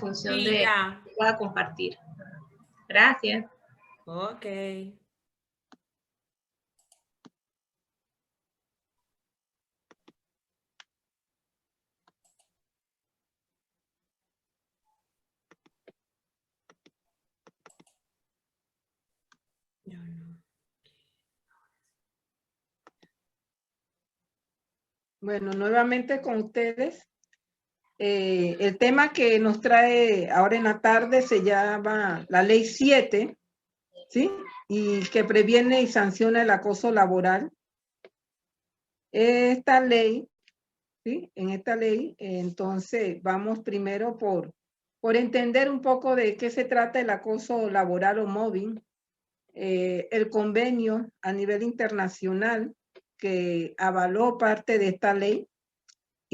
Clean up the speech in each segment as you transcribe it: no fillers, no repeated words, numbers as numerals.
función Sí, de ya. que pueda compartir. Gracias. Ok. Yo no. Bueno, nuevamente con ustedes. El tema que nos trae ahora en la tarde se llama la Ley 7, ¿sí? Y que previene y sanciona el acoso laboral. Esta ley, ¿sí? En esta ley, entonces vamos primero por entender un poco de qué se trata el acoso laboral o mobbing, el convenio a nivel internacional que avaló parte de esta ley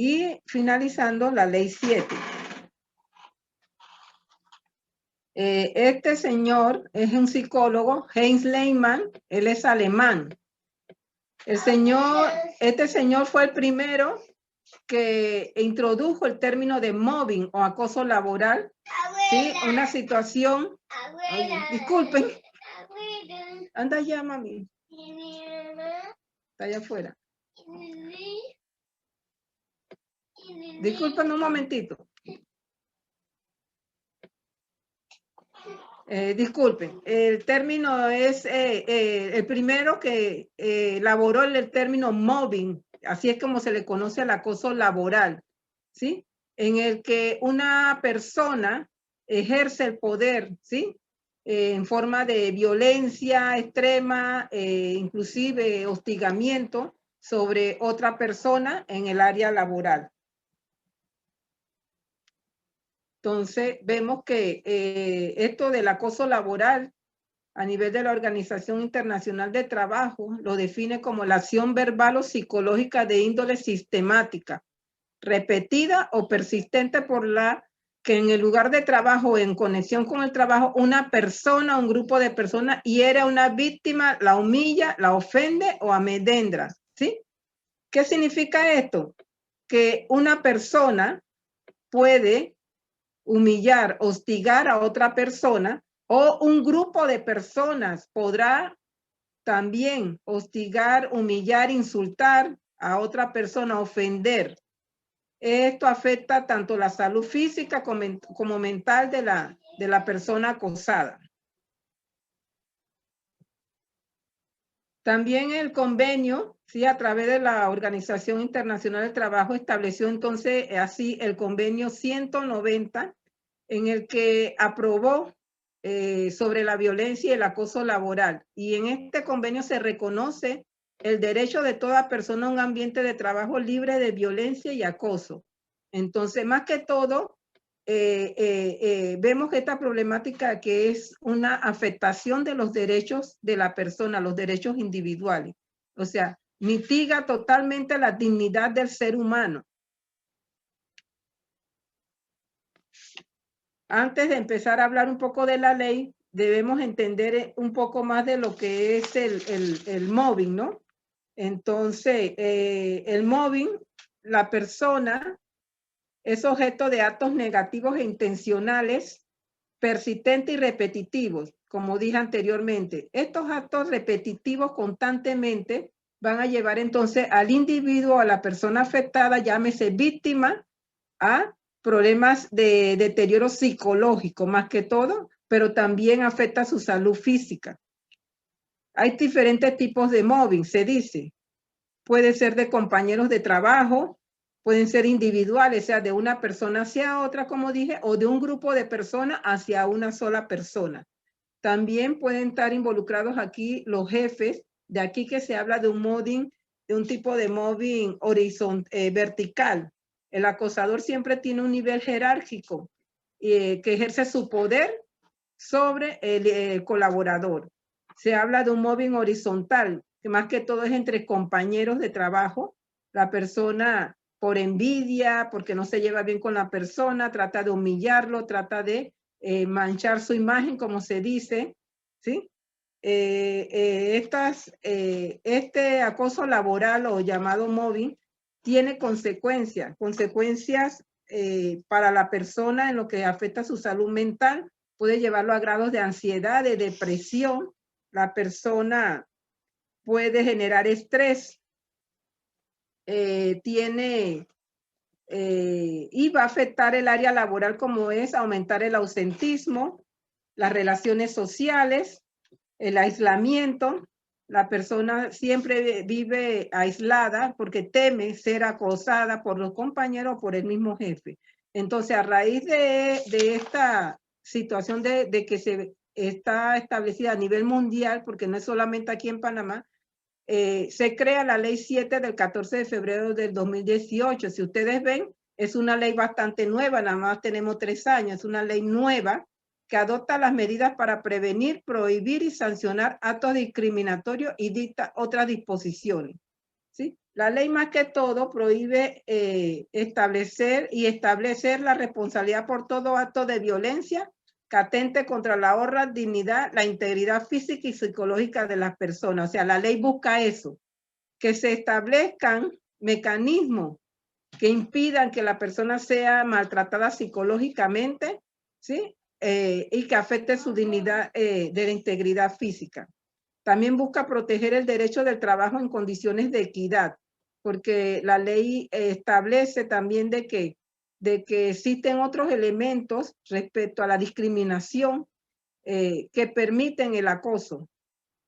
y finalizando la Ley 7. Este señor es un psicólogo, Heinz Lehmann, él es alemán. Este señor fue el primero que introdujo el término de mobbing o acoso laboral, ¿sí? Una situación. Oye, disculpen. Anda allá, mami. Está allá afuera. Disculpen un momentito. Disculpen, el término es el primero que elaboró el término mobbing, así es como se le conoce al acoso laboral, ¿sí? En el que una persona ejerce el poder, ¿sí? En forma de violencia extrema, inclusive hostigamiento sobre otra persona en el área laboral. Entonces, vemos que esto del acoso laboral a nivel de la Organización Internacional de Trabajo lo define como la acción verbal o psicológica de índole sistemática, repetida o persistente por la que en el lugar de trabajo o en conexión con el trabajo una persona, un grupo de personas hiere a una víctima, la humilla, la ofende o amedrenta, ¿sí? ¿Qué significa esto? Que una persona puede humillar, hostigar a otra persona o un grupo de personas podrá también hostigar, humillar, insultar a otra persona, ofender. Esto afecta tanto la salud física como mental de la persona acosada. También el convenio, sí, a través de la Organización Internacional del Trabajo estableció entonces así el convenio 190 en el que aprobó sobre la violencia y el acoso laboral. Y en este convenio se reconoce el derecho de toda persona a un ambiente de trabajo libre de violencia y acoso. Entonces, más que todo, vemos que esta problemática que es una afectación de los derechos de la persona, los derechos individuales. O sea, mitiga totalmente la dignidad del ser humano. Antes de empezar a hablar un poco de la ley, debemos entender un poco más de lo que es el mobbing, ¿no? Entonces, el mobbing, la persona es objeto de actos negativos e intencionales, persistentes y repetitivos, como dije anteriormente. Estos actos repetitivos constantemente van a llevar entonces al individuo, a la persona afectada, llámese víctima, a problemas de deterioro psicológico más que todo, pero también afecta su salud física. Hay diferentes tipos de mobbing, se dice. Puede ser de compañeros de trabajo, pueden ser individuales, o sea, de una persona hacia otra, como dije, o de un grupo de personas hacia una sola persona. También pueden estar involucrados aquí los jefes, de aquí que se habla de un mobbing, de un tipo de mobbing horizontal, vertical. El acosador siempre tiene un nivel jerárquico que ejerce su poder sobre el colaborador. Se habla de un mobbing horizontal, que más que todo es entre compañeros de trabajo. La persona por envidia, porque no se lleva bien con la persona, trata de humillarlo, trata de manchar su imagen, como se dice, ¿sí? Este acoso laboral o llamado mobbing tiene consecuencias para la persona en lo que afecta su salud mental, puede llevarlo a grados de ansiedad, de depresión. La persona puede generar estrés, y va a afectar el área laboral, como es aumentar el ausentismo, las relaciones sociales, el aislamiento. La persona siempre vive aislada porque teme ser acosada por los compañeros o por el mismo jefe. Entonces, a raíz de esta situación de que se está establecida a nivel mundial, porque no es solamente aquí en Panamá, se crea la ley 7 del 14 de febrero del 2018. Si ustedes ven, es una ley bastante nueva, nada más tenemos 3 años, es una ley nueva que adopta las medidas para prevenir, prohibir y sancionar actos discriminatorios y dicta otras disposiciones. ¿Sí? La ley más que todo prohíbe establecer la responsabilidad por todo acto de violencia que atente contra la honra, dignidad, la integridad física y psicológica de las personas. O sea, la ley busca eso, que se establezcan mecanismos que impidan que la persona sea maltratada psicológicamente, ¿sí? Y que afecte su dignidad de la integridad física. También busca proteger el derecho del trabajo en condiciones de equidad, porque la ley establece también de que existen otros elementos respecto a la discriminación que permiten el acoso,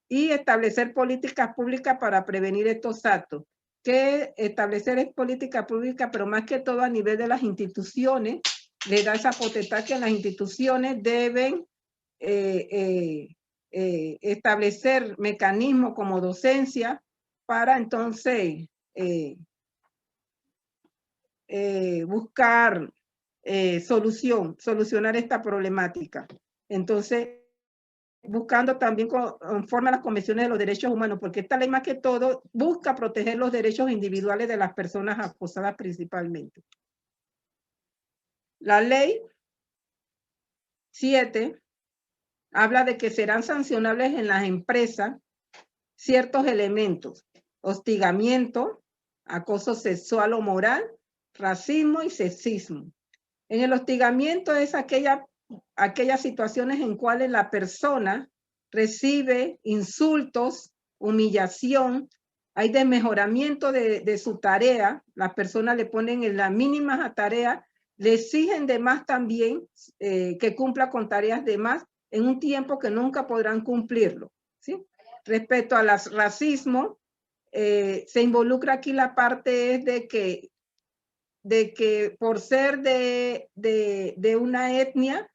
y establecer políticas públicas para prevenir estos actos. Que establecer es política pública, pero más que todo a nivel de las instituciones, le da esa potestad que las instituciones deben establecer mecanismos como docencia para entonces buscar solucionar esta problemática. Entonces, buscando también conforme a las convenciones de los derechos humanos, porque esta ley más que todo busca proteger los derechos individuales de las personas acosadas principalmente. La ley 7 habla de que serán sancionables en las empresas ciertos elementos: hostigamiento, acoso sexual o moral, racismo y sexismo. En el hostigamiento es aquellas situaciones en cuales la persona recibe insultos, humillación, hay desmejoramiento de su tarea, las personas le ponen en la mínima tarea, le exigen de más también que cumpla con tareas de más en un tiempo que nunca podrán cumplirlo, ¿sí? Respecto al racismo, se involucra aquí la parte es de que por ser de una etnia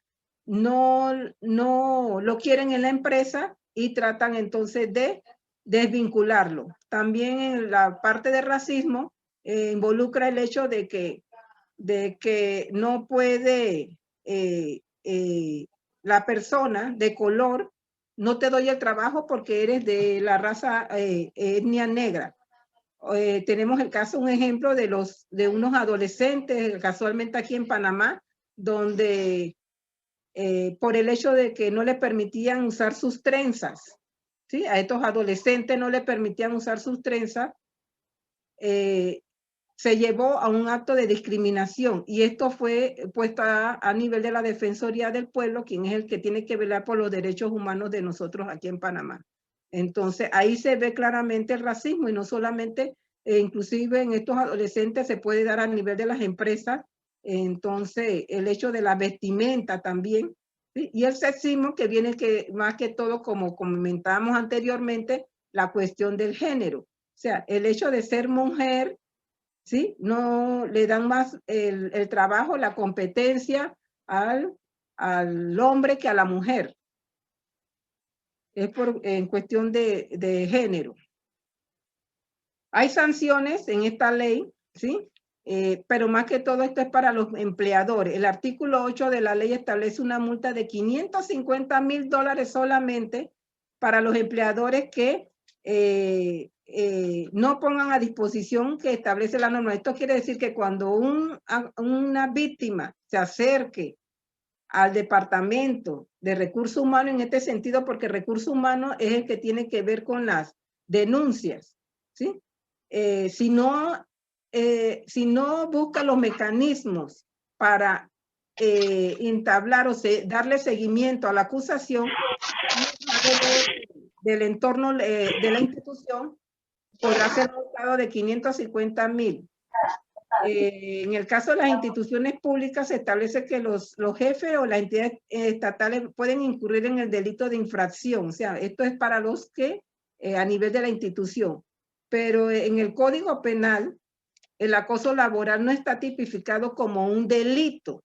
no lo quieren en la empresa y tratan entonces de desvincularlo. También en la parte de racismo involucra el hecho de que no puede la persona de color, no te doy el trabajo porque eres de la raza etnia negra. Tenemos el caso, un ejemplo de unos adolescentes, casualmente aquí en Panamá, donde por el hecho de que no le permitían usar sus trenzas, ¿sí? A estos adolescentes no le permitían usar sus trenzas, se llevó a un acto de discriminación, y esto fue puesto a nivel de la Defensoría del Pueblo, quien es el que tiene que velar por los derechos humanos de nosotros aquí en Panamá. Entonces, ahí se ve claramente el racismo, y no solamente, inclusive en estos adolescentes se puede dar a nivel de las empresas. Entonces, el hecho de la vestimenta también, ¿sí? Y el sexismo, que viene más que todo, como comentábamos anteriormente, la cuestión del género. O sea, el hecho de ser mujer, ¿sí? No le dan más el trabajo, la competencia al hombre que a la mujer. Es en cuestión de género. Hay sanciones en esta ley, ¿sí? Pero más que todo esto es para los empleadores. El artículo 8 de la ley establece una multa de $550,000 solamente para los empleadores que no pongan a disposición que establece la norma. Esto quiere decir que cuando una víctima se acerque al Departamento de Recursos Humanos, en este sentido, porque Recursos Humanos es el que tiene que ver con las denuncias, ¿sí? Si no busca los mecanismos para entablar o darle seguimiento a la acusación del entorno de la institución, podrá ser multado de 550.000. En el caso de las instituciones públicas, se establece que los jefes o las entidades estatales pueden incurrir en el delito de infracción. O sea, esto es para los que a nivel de la institución. Pero en el Código Penal, el acoso laboral no está tipificado como un delito,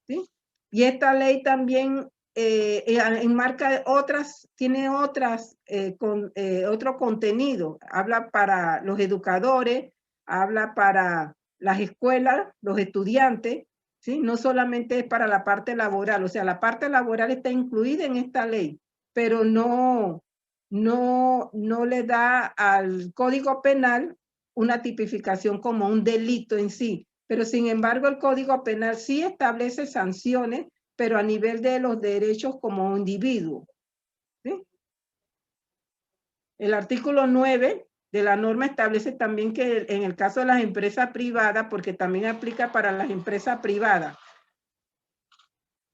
¿sí? Y esta ley también enmarca otras, tiene otras, otro contenido. Habla para los educadores, habla para las escuelas, los estudiantes, ¿sí? No solamente es para la parte laboral, o sea, la parte laboral está incluida en esta ley, pero no le da al Código Penal una tipificación como un delito en sí. Pero sin embargo, el Código Penal sí establece sanciones, pero a nivel de los derechos como individuo, ¿sí? El artículo 9 de la norma establece también que en el caso de las empresas privadas, porque también aplica para las empresas privadas,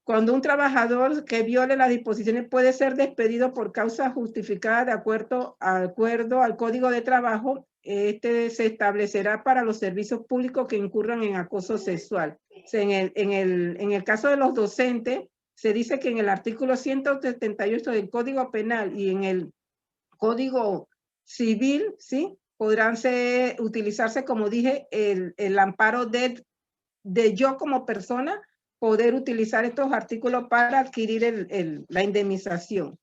cuando un trabajador que viole las disposiciones puede ser despedido por causa justificada de acuerdo al Código de Trabajo, este se establecerá para los servicios públicos que incurran en acoso sexual. O sea, en el caso de los docentes, se dice que en el artículo 178 del Código Penal y en el Código Civil, ¿sí? Podrán utilizarse, como dije, el amparo de yo como persona, poder utilizar estos artículos para adquirir la indemnización.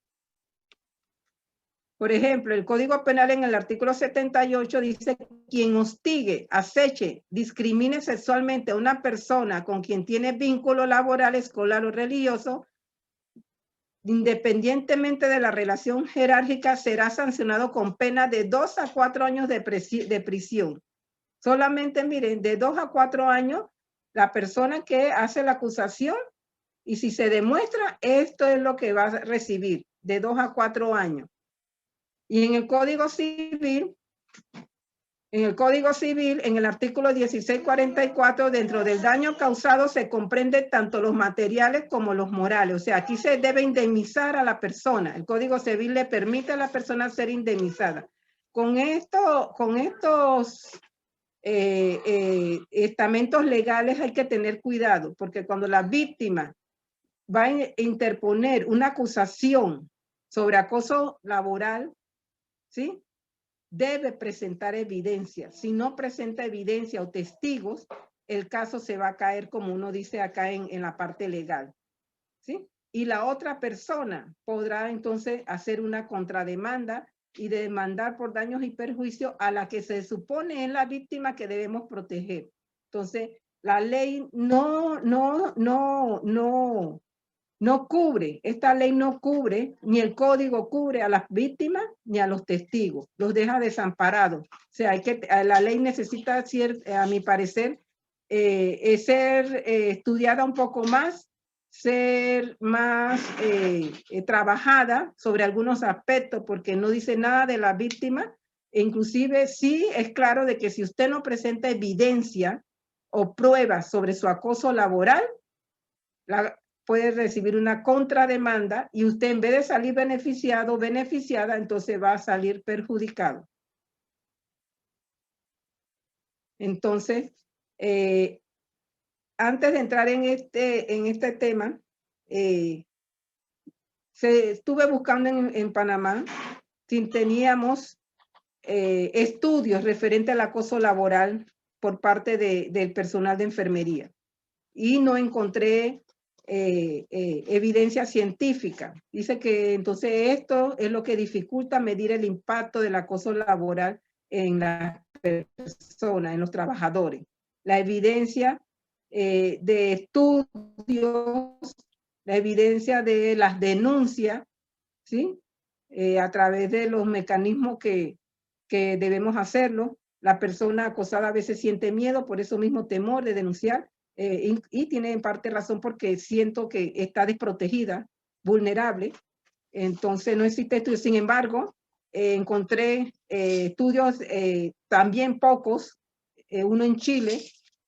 Por ejemplo, el Código Penal en el artículo 78 dice: quien hostigue, aceche, discrimine sexualmente a una persona con quien tiene vínculo laboral, escolar o religioso, independientemente de la relación jerárquica, será sancionado con pena de 2 a 4 años de prisión. Solamente, miren, de 2 a 4 años, la persona que hace la acusación, y si se demuestra, esto es lo que va a recibir, de 2 a 4 años. Y en el Código Civil, en el artículo 1644, dentro del daño causado se comprende tanto los materiales como los morales. O sea, aquí se debe indemnizar a la persona. El Código Civil le permite a la persona ser indemnizada. Con estos estamentos legales hay que tener cuidado, porque cuando la víctima va a interponer una acusación sobre acoso laboral, ¿sí? Debe presentar evidencia. Si no presenta evidencia o testigos, el caso se va a caer, como uno dice acá en la parte legal, ¿sí? Y la otra persona podrá entonces hacer una contrademanda y demandar por daños y perjuicios a la que se supone es la víctima que debemos proteger. Entonces, la ley no cubre, esta ley no cubre, ni el código cubre a las víctimas ni a los testigos, los deja desamparados. O sea, la ley necesita, a mi parecer, ser estudiada un poco más, ser más trabajada sobre algunos aspectos, porque no dice nada de la víctima. E inclusive sí es claro de que si usted no presenta evidencia o pruebas sobre su acoso laboral, puede recibir una contrademanda y usted, en vez de salir beneficiado o beneficiada, entonces va a salir perjudicado. Entonces, antes de entrar en este tema, estuve buscando en Panamá si teníamos estudios referentes al acoso laboral por parte del personal de enfermería, y no encontré evidencia científica. Dice que entonces esto es lo que dificulta medir el impacto del acoso laboral en las personas, en los trabajadores. La evidencia de estudios, la evidencia de las denuncias, ¿sí? A través de los mecanismos que debemos hacerlo. La persona acosada a veces siente miedo, por eso mismo temor de denunciar, y tiene en parte razón, porque siento que está desprotegida, vulnerable. Entonces no existe estudio. Sin embargo, encontré estudios también pocos, uno en Chile,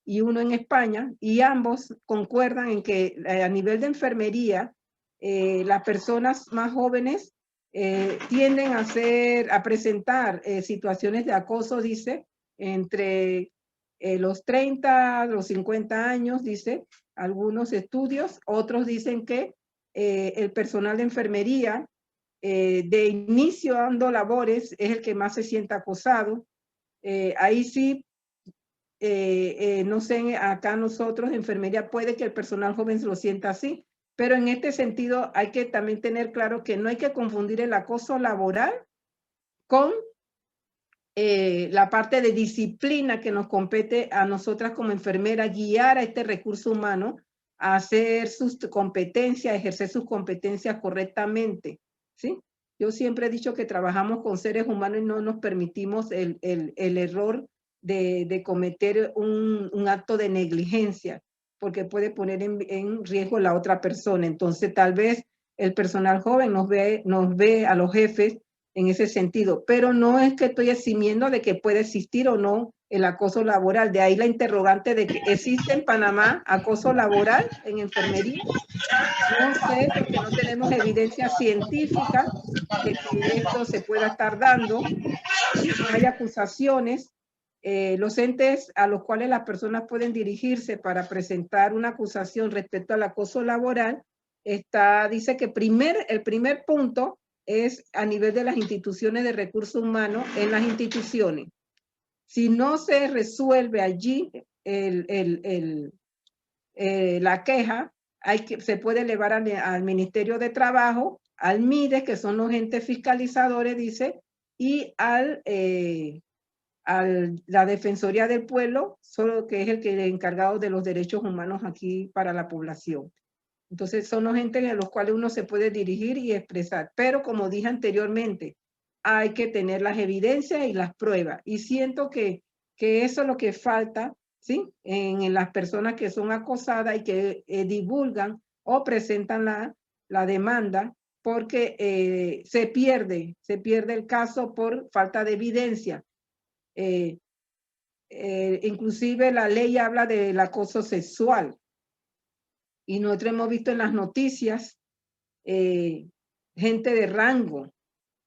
y uno en España, y ambos concuerdan en que a nivel de enfermería, las personas más jóvenes tienden a presentar situaciones de acoso, dice, entre los 30, los 50 años, dice, algunos estudios. Otros dicen que el personal de enfermería de inicio dando labores es el que más se siente acosado. Ahí sí, no sé, acá nosotros de enfermería puede que el personal joven se lo sienta así, pero en este sentido hay que también tener claro que no hay que confundir el acoso laboral con la parte de disciplina que nos compete a nosotras como enfermeras, guiar a este recurso humano a hacer sus competencias, ejercer sus competencias correctamente, ¿sí? Yo siempre he dicho que trabajamos con seres humanos y no nos permitimos el error de cometer un acto de negligencia, porque puede poner en riesgo a la otra persona. Entonces, tal vez el personal joven nos ve a los jefes en ese sentido, pero no es que estoy eximiendo de que puede existir o no el acoso laboral. De ahí la interrogante de que existe en Panamá acoso laboral en enfermería. No sé, porque no tenemos evidencia científica de que esto se pueda estar dando. ¿Sí? No hay acusaciones. Los entes a los cuales las personas pueden dirigirse para presentar una acusación respecto al acoso laboral, dice que el primer punto es a nivel de las instituciones de recursos humanos, en las instituciones. Si no se resuelve allí la queja, se puede elevar al Ministerio de Trabajo, al MIDES, que son los entes fiscalizadores, dice, y la Defensoría del Pueblo, solo que es el encargado de los derechos humanos aquí para la población. Entonces son los entes en los cuales uno se puede dirigir y expresar. Pero como dije anteriormente, hay que tener las evidencias y las pruebas. Y siento que eso es lo que falta, ¿sí? En las personas que son acosadas y que divulgan o presentan la demanda, porque se pierde el caso por falta de evidencia. Inclusive la ley habla del acoso sexual. Y nosotros hemos visto en las noticias gente de rango,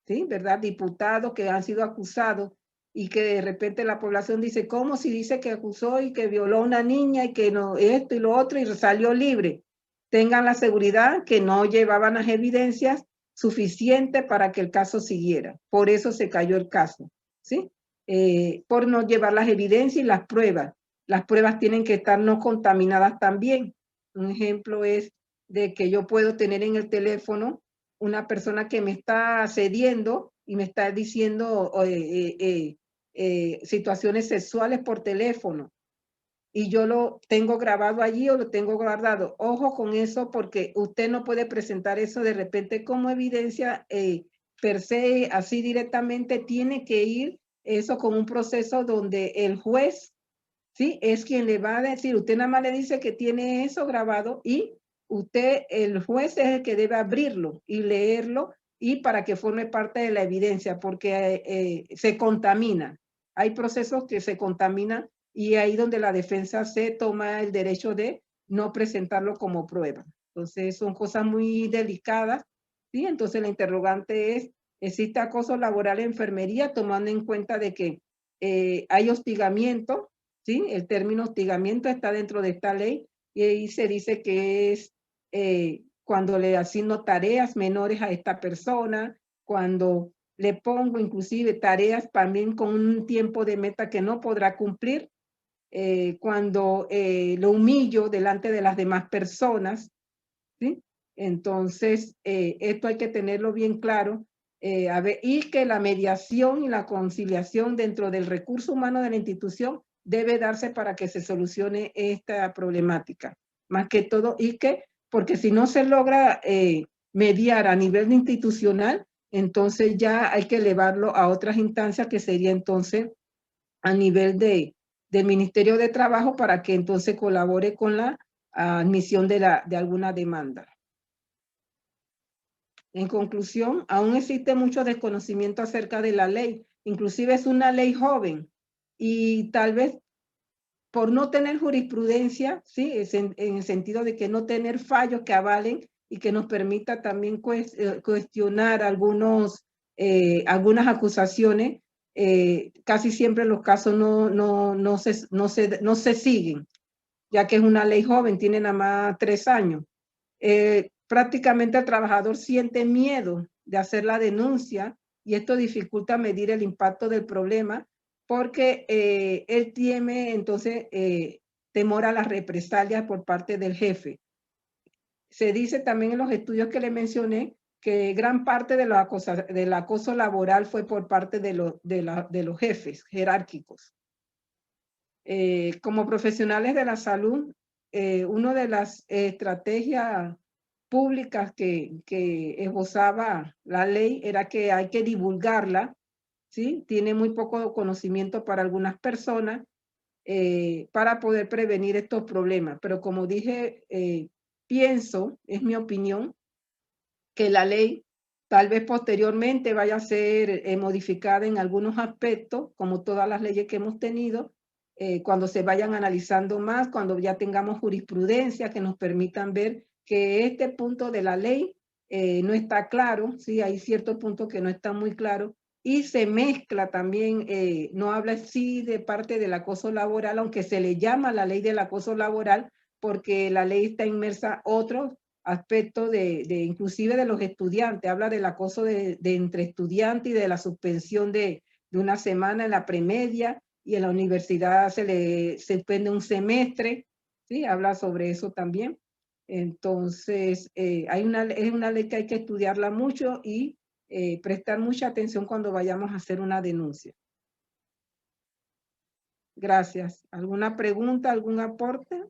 ¿sí? ¿Verdad? Diputados que han sido acusados y que de repente la población dice, ¿cómo si dice que acusó y que violó a una niña y que no, esto y lo otro y salió libre? Tengan la seguridad que no llevaban las evidencias suficientes para que el caso siguiera. Por eso se cayó el caso, ¿sí? Por no llevar las evidencias y las pruebas. Las pruebas tienen que estar no contaminadas también. Un ejemplo es de que yo puedo tener en el teléfono una persona que me está cediendo y me está diciendo situaciones sexuales por teléfono. Y yo lo tengo grabado allí o lo tengo guardado. Ojo con eso, porque usted no puede presentar eso de repente como evidencia per se, así directamente. Tiene que ir eso con un proceso donde el juez, ¿sí? Es quien le va a decir, usted nada más le dice que tiene eso grabado y el juez es el que debe abrirlo y leerlo y para que forme parte de la evidencia, porque se contamina. Hay procesos que se contaminan y ahí donde la defensa se toma el derecho de no presentarlo como prueba. Entonces son cosas muy delicadas, ¿sí? Entonces la interrogante es, ¿existe acoso laboral en enfermería tomando en cuenta de que hay hostigamiento? ¿Sí? El término hostigamiento está dentro de esta ley y ahí se dice que es cuando le asigno tareas menores a esta persona, cuando le pongo inclusive tareas también con un tiempo de meta que no podrá cumplir, cuando lo humillo delante de las demás personas, ¿sí? Entonces, esto hay que tenerlo bien claro, y que la mediación y la conciliación dentro del recurso humano de la institución debe darse para que se solucione esta problemática. Más que todo, porque si no se logra mediar a nivel institucional, entonces ya hay que elevarlo a otras instancias que sería entonces a nivel del Ministerio de Trabajo para que entonces colabore con la admisión de alguna demanda. En conclusión, aún existe mucho desconocimiento acerca de la ley. Inclusive es una ley joven y tal vez por no tener jurisprudencia, ¿sí? En el sentido de que no tener fallos que avalen y que nos permita también cuestionar algunas acusaciones, casi siempre los casos no se siguen, ya que es una ley joven, tiene nada más 3 años. Prácticamente el trabajador siente miedo de hacer la denuncia y esto dificulta medir el impacto del problema porque él tiene entonces temor a las represalias por parte del jefe. Se dice también en los estudios que le mencioné que gran parte del acoso laboral fue por parte de los jefes jerárquicos. Como profesionales de la salud, una de las estrategias públicas que esbozaba la ley era que hay que divulgarla, ¿sí? Tiene muy poco conocimiento para algunas personas para poder prevenir estos problemas. Pero como dije, pienso, es mi opinión, que la ley tal vez posteriormente vaya a ser modificada en algunos aspectos, como todas las leyes que hemos tenido, cuando se vayan analizando más, cuando ya tengamos jurisprudencia que nos permitan ver que este punto de la ley no está claro, sí, hay ciertos puntos que no están muy claros, y se mezcla también, no habla sí de parte del acoso laboral, aunque se le llama la ley del acoso laboral, porque la ley está inmersa otros aspectos inclusive de los estudiantes, habla del acoso de entre estudiantes y de la suspensión de una semana en la premedia, y en la universidad se suspende un semestre, ¿sí? Habla sobre eso también. Entonces, es una ley que hay que estudiarla mucho y prestar mucha atención cuando vayamos a hacer una denuncia. Gracias. ¿Alguna pregunta, algún aporte?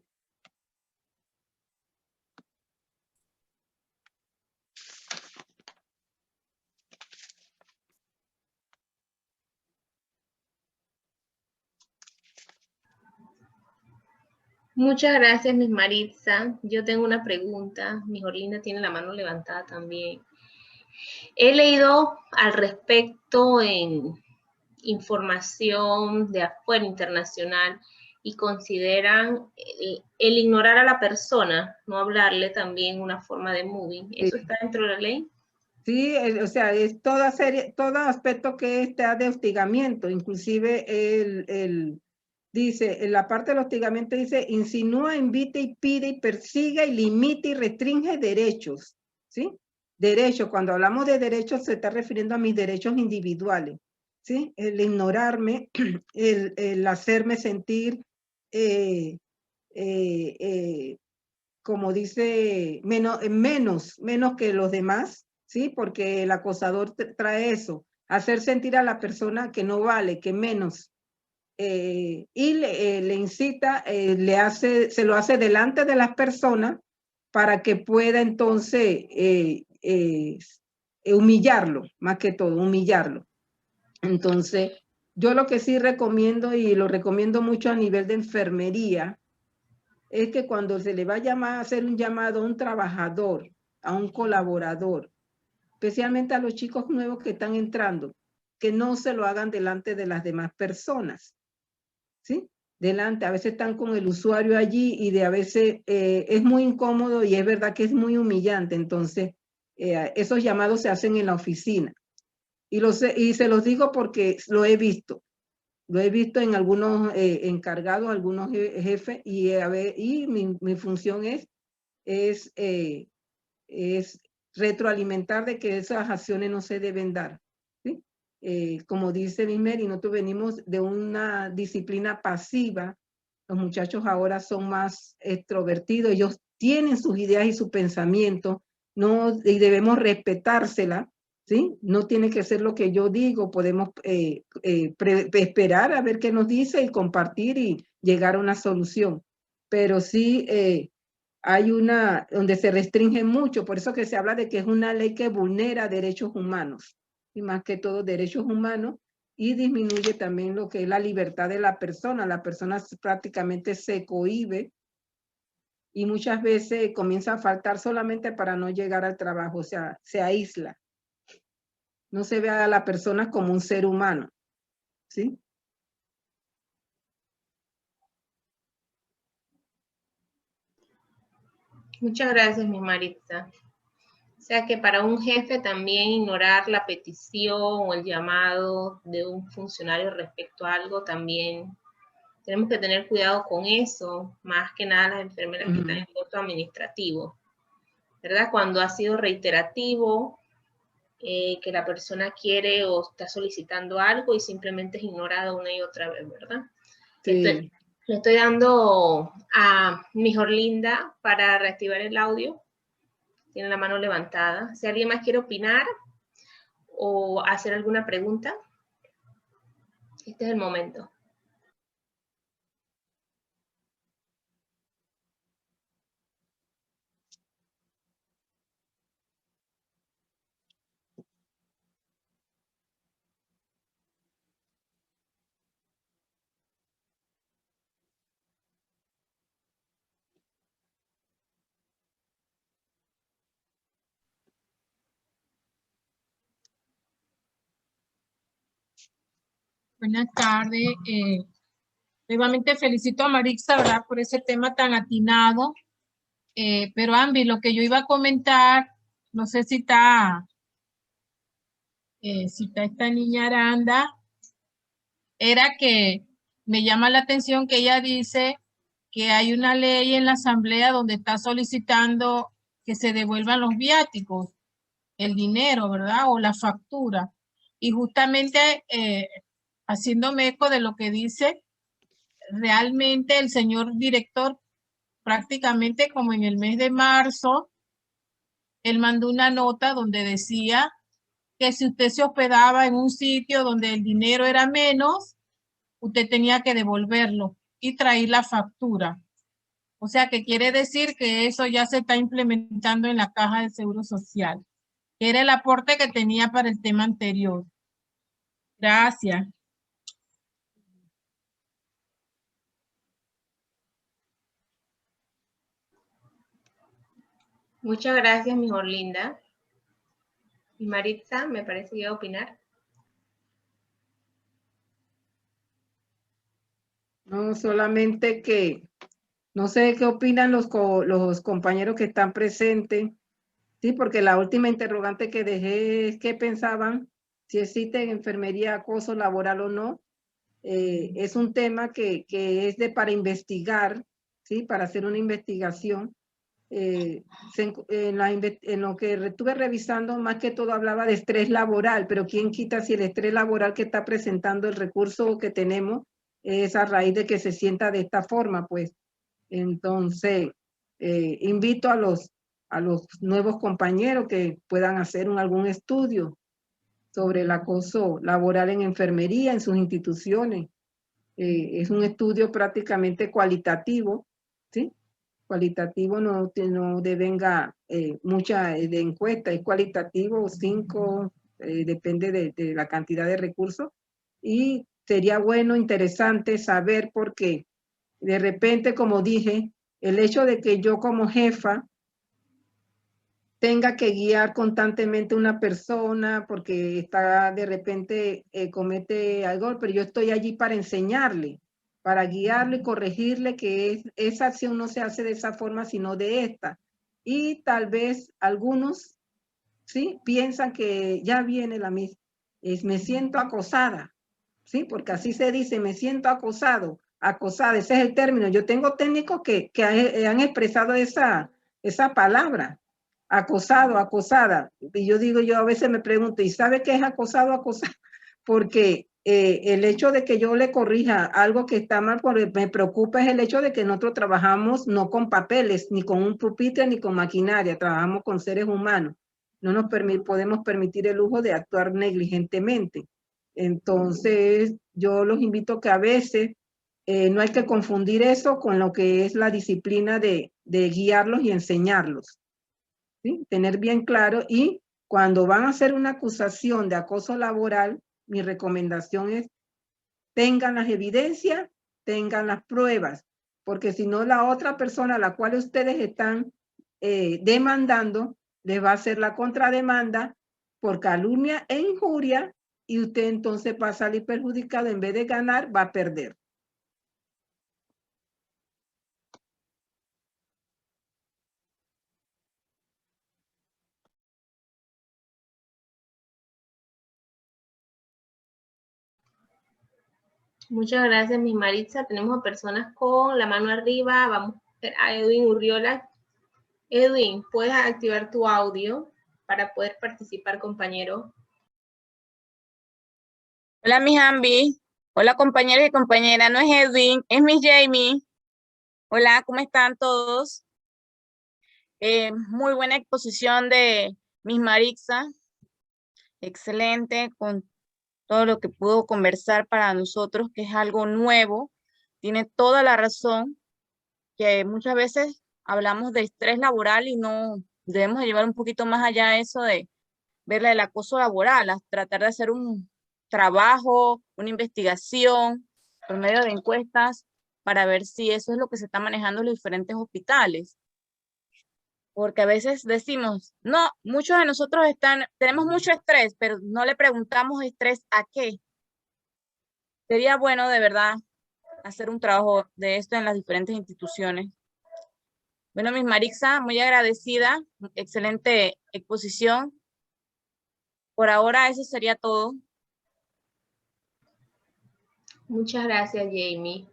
Muchas gracias, Miss Maritza. Yo tengo una pregunta. Mi Jorlina tiene la mano levantada también. He leído al respecto en información de afuera internacional y consideran el ignorar a la persona, no hablarle, también una forma de moving. ¿Eso está dentro de la ley? Sí, o sea, es todo aspecto que está de hostigamiento, inclusive dice, en la parte del hostigamiento dice, insinúa, invita y pide y persigue y limita y restringe derechos, ¿sí? Derechos, cuando hablamos de derechos se está refiriendo a mis derechos individuales, ¿sí? El ignorarme, el hacerme sentir, como dice, menos que los demás, ¿sí? Porque el acosador trae eso, hacer sentir a la persona que no vale, que menos. Y le incita, se lo hace delante de las personas para que pueda entonces humillarlo, más que todo, humillarlo. Entonces, yo lo que sí recomiendo, y lo recomiendo mucho a nivel de enfermería, es que cuando se le va a hacer un llamado a un trabajador, a un colaborador, especialmente a los chicos nuevos que están entrando, que no se lo hagan delante de las demás personas, ¿sí? Delante, a veces están con el usuario allí y a veces es muy incómodo y es verdad que es muy humillante. Entonces, esos llamados se hacen en la oficina. Y se los digo porque lo he visto. Lo he visto en algunos encargados, algunos jefes, y mi función es retroalimentar de que esas acciones no se deben dar, ¿sí? Como dice Mary, nosotros venimos de una disciplina pasiva. Los muchachos ahora son más extrovertidos, ellos tienen sus ideas y su pensamiento, y debemos respetársela, ¿sí? No tiene que ser lo que yo digo, podemos esperar a ver qué nos dice y compartir y llegar a una solución. Pero sí hay una donde se restringe mucho, por eso que se habla de que es una ley que vulnera derechos humanos, y más que todo derechos humanos, y disminuye también lo que es la libertad de la persona prácticamente se cohíbe y muchas veces comienza a faltar solamente para no llegar al trabajo, o sea, se aísla. No se ve a la persona como un ser humano, ¿sí? Muchas gracias, mi Maritza. O sea que para un jefe también ignorar la petición o el llamado de un funcionario respecto a algo también tenemos que tener cuidado con eso, más que nada las enfermeras que están en puesto administrativo, ¿verdad? Cuando ha sido reiterativo, que la persona quiere o está solicitando algo y simplemente es ignorado una y otra vez, ¿verdad? Sí. Le estoy dando a mi Jorlinda para reactivar el audio. Tiene la mano levantada. Si alguien más quiere opinar o hacer alguna pregunta, este es el momento. Buenas tardes. Nuevamente felicito a Maritza, ¿verdad?, por ese tema tan atinado. Pero Ambi, lo que yo iba a comentar, no sé si está esta niña Aranda, era que me llama la atención que ella dice que hay una ley en la asamblea donde está solicitando que se devuelvan los viáticos, el dinero, ¿verdad?, o la factura. Y justamente haciéndome eco de lo que dice, realmente el señor director, prácticamente como en el mes de marzo, él mandó una nota donde decía que si usted se hospedaba en un sitio donde el dinero era menos, usted tenía que devolverlo y traer la factura. O sea que quiere decir que eso ya se está implementando en la Caja de Seguro Social, que era el aporte que tenía para el tema anterior. Gracias. Muchas gracias, mi Jorlinda. Y Maritza, me parece que iba a opinar. No, solamente que no sé qué opinan los compañeros que están presentes. Sí, porque la última interrogante que dejé es qué pensaban, si existe en enfermería acoso laboral o no. Es un tema que es para investigar, ¿sí? Para hacer una investigación. En lo que estuve revisando, más que todo hablaba de estrés laboral, pero ¿quién quita si el estrés laboral que está presentando el recurso que tenemos es a raíz de que se sienta de esta forma? Pues entonces invito a los nuevos compañeros que puedan hacer algún estudio sobre el acoso laboral en enfermería en sus instituciones. Es un estudio prácticamente cualitativo, ¿sí? Cualitativo, no devenga mucha de encuesta, es cualitativo, 5, depende de la cantidad de recursos. Y sería bueno, interesante saber por qué. De repente, como dije, el hecho de que yo como jefa tenga que guiar constantemente una persona porque está de repente comete algo, pero yo estoy allí para enseñarle, para guiarle y corregirle que esa acción no se hace de esa forma, sino de esta. Y tal vez algunos, ¿sí?, piensan que ya viene la misma. Me siento acosada, ¿sí? Porque así se dice, me siento acosado, acosada, ese es el término. Yo tengo técnicos que han expresado esa palabra, acosado, acosada. Y yo digo, yo a veces me pregunto, ¿y sabe qué es acosado, acosado? Porque el hecho de que yo le corrija algo que está mal, me preocupa es el hecho de que nosotros trabajamos no con papeles, ni con un pupitre, ni con maquinaria, trabajamos con seres humanos. No nos podemos permitir el lujo de actuar negligentemente. Entonces, yo los invito que a veces no hay que confundir eso con lo que es la disciplina de guiarlos y enseñarlos, ¿sí? Tener bien claro, y cuando van a hacer una acusación de acoso laboral, mi recomendación es tengan las evidencias, tengan las pruebas, porque si no la otra persona a la cual ustedes están demandando, les va a hacer la contrademanda por calumnia e injuria, y usted entonces va a salir perjudicado, en vez de ganar, va a perder. Muchas gracias, mi Maritza. Tenemos a personas con la mano arriba. Vamos a Edwin Urriola. Edwin, ¿puedes activar tu audio para poder participar, compañero? Hola, mi Jambi. Hola, compañeros y compañeras. No es Edwin, es Miss Jamie. Hola, ¿cómo están todos? Muy buena exposición de Miss Maritza. Excelente, con todo lo que pudo conversar para nosotros, que es algo nuevo. Tiene toda la razón, que muchas veces hablamos de estrés laboral y no debemos llevar un poquito más allá eso de ver el acoso laboral, tratar de hacer un trabajo, una investigación por medio de encuestas para ver si eso es lo que se está manejando en los diferentes hospitales. Porque a veces decimos, no, muchos de nosotros tenemos mucho estrés, pero no le preguntamos estrés a qué. Sería bueno de verdad hacer un trabajo de esto en las diferentes instituciones. Bueno, Miss Maritza, muy agradecida, excelente exposición. Por ahora eso sería todo. Muchas gracias, Jamie.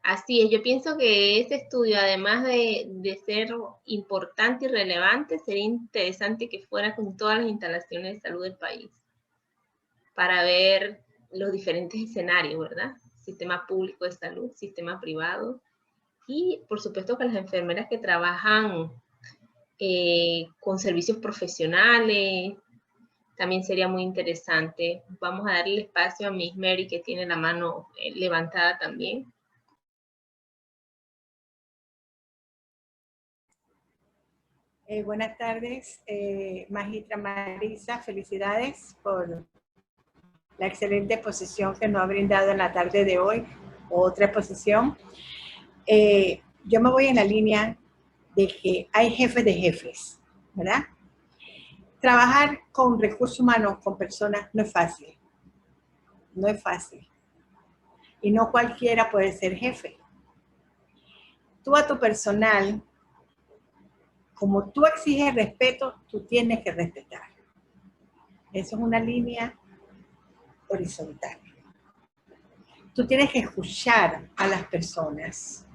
Así es, yo pienso que este estudio, además de ser importante y relevante, sería interesante que fuera con todas las instalaciones de salud del país, para ver los diferentes escenarios, ¿verdad? Sistema público de salud, sistema privado, y por supuesto con las enfermeras que trabajan con servicios profesionales, también sería muy interesante. Vamos a darle espacio a Miss Mary, que tiene la mano levantada también. Buenas tardes, Magistra Maritza, felicidades por la excelente exposición que nos ha brindado en la tarde de hoy, otra exposición. Yo me voy en la línea de que hay jefes de jefes, ¿verdad? Trabajar con recursos humanos, con personas, no es fácil. No es fácil. Y no cualquiera puede ser jefe. Tú a tu personal, como tú exiges respeto, tú tienes que respetar. Eso es una línea horizontal. Tú tienes que escuchar a las personas,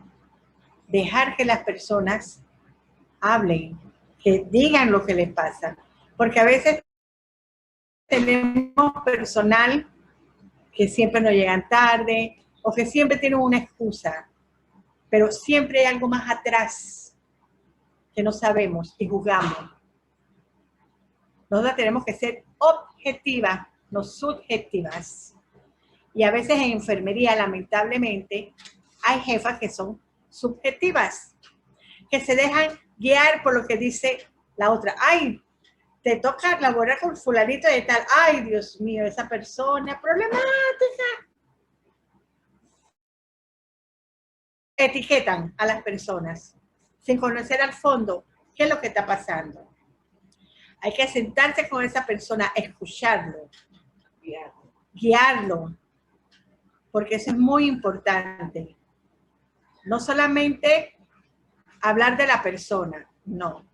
dejar que las personas hablen, que digan lo que les pasa, porque a veces tenemos personal que siempre nos llegan tarde o que siempre tienen una excusa, pero siempre hay algo más atrás que no sabemos y juzgamos. Nosotros tenemos que ser objetivas, no subjetivas. Y a veces en enfermería, lamentablemente, hay jefas que son subjetivas, que se dejan guiar por lo que dice la otra. Ay, te toca laborar con fulanito de tal. Ay, Dios mío, esa persona problemática. Etiquetan a las personas sin conocer al fondo qué es lo que está pasando. Hay que sentarse con esa persona, escucharlo, guiarlo, porque eso es muy importante. No solamente hablar de la persona, no.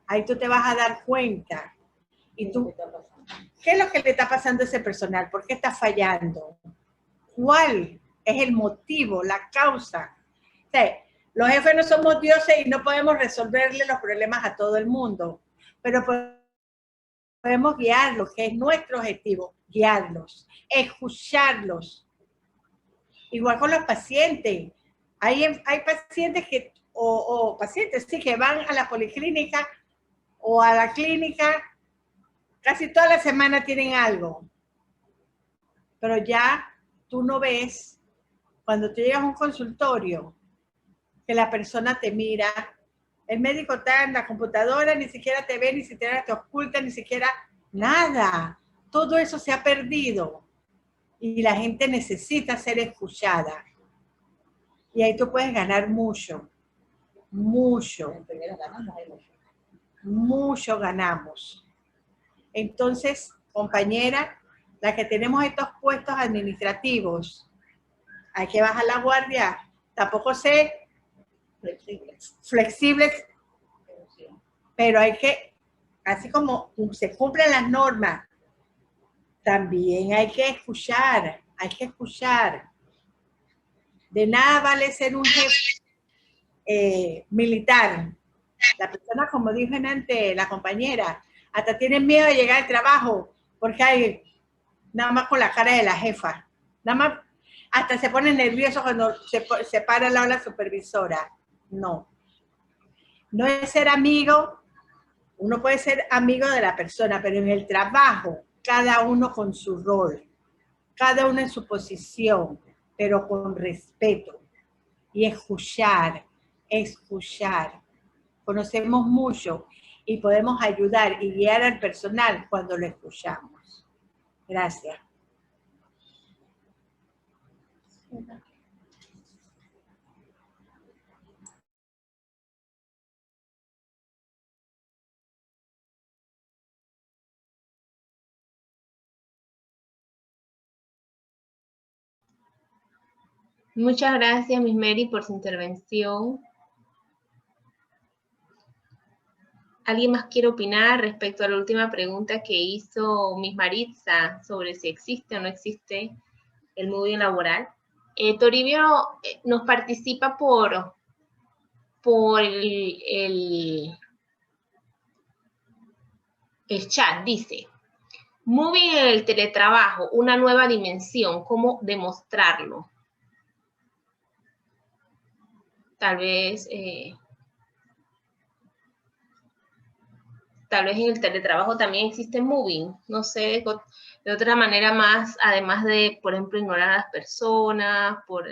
Ahí tú te vas a dar cuenta. ¿Y tú qué es lo que le está pasando a ese personal? ¿Por qué está fallando? ¿Cuál es el motivo, la causa? O sea, los jefes no somos dioses y no podemos resolverle los problemas a todo el mundo, pero podemos guiarlos, que es nuestro objetivo, guiarlos, escucharlos. Igual con los pacientes. Hay pacientes que, pacientes, sí, que van a la policlínica o a la clínica, casi toda la semana tienen algo. Pero ya tú no ves, cuando tú llegas a un consultorio, que la persona te mira, el médico está en la computadora, ni siquiera te ve, ni siquiera te oculta, ni siquiera nada. Todo eso se ha perdido. Y la gente necesita ser escuchada. Y ahí tú puedes ganar mucho. Mucho. Mucho ganamos. Entonces, compañera, la que tenemos estos puestos administrativos, hay que bajar la guardia. Tampoco ser flexibles, pero hay que, así como se cumplen las normas, también hay que escuchar. hay que escuchar. De nada vale ser un jefe militar. La persona, como dijo antes la compañera, hasta tiene miedo de llegar al trabajo porque hay nada más con la cara de la jefa. Nada más, hasta se pone nervioso cuando se para al lado de la supervisora. No. No es ser amigo. Uno puede ser amigo de la persona, pero en el trabajo, cada uno con su rol, cada uno en su posición, pero con respeto. Y escuchar. Conocemos mucho y podemos ayudar y guiar al personal cuando lo escuchamos. Gracias. Muchas gracias, Miss Mary, por su intervención. ¿Alguien más quiere opinar respecto a la última pregunta que hizo Miss Maritza sobre si existe o no existe el moving laboral? Toribio nos participa por el chat, dice, moving en el teletrabajo, una nueva dimensión, ¿cómo demostrarlo? Tal vez en el teletrabajo también existe moving, no sé, de otra manera más, además de, por ejemplo, ignorar a las personas, por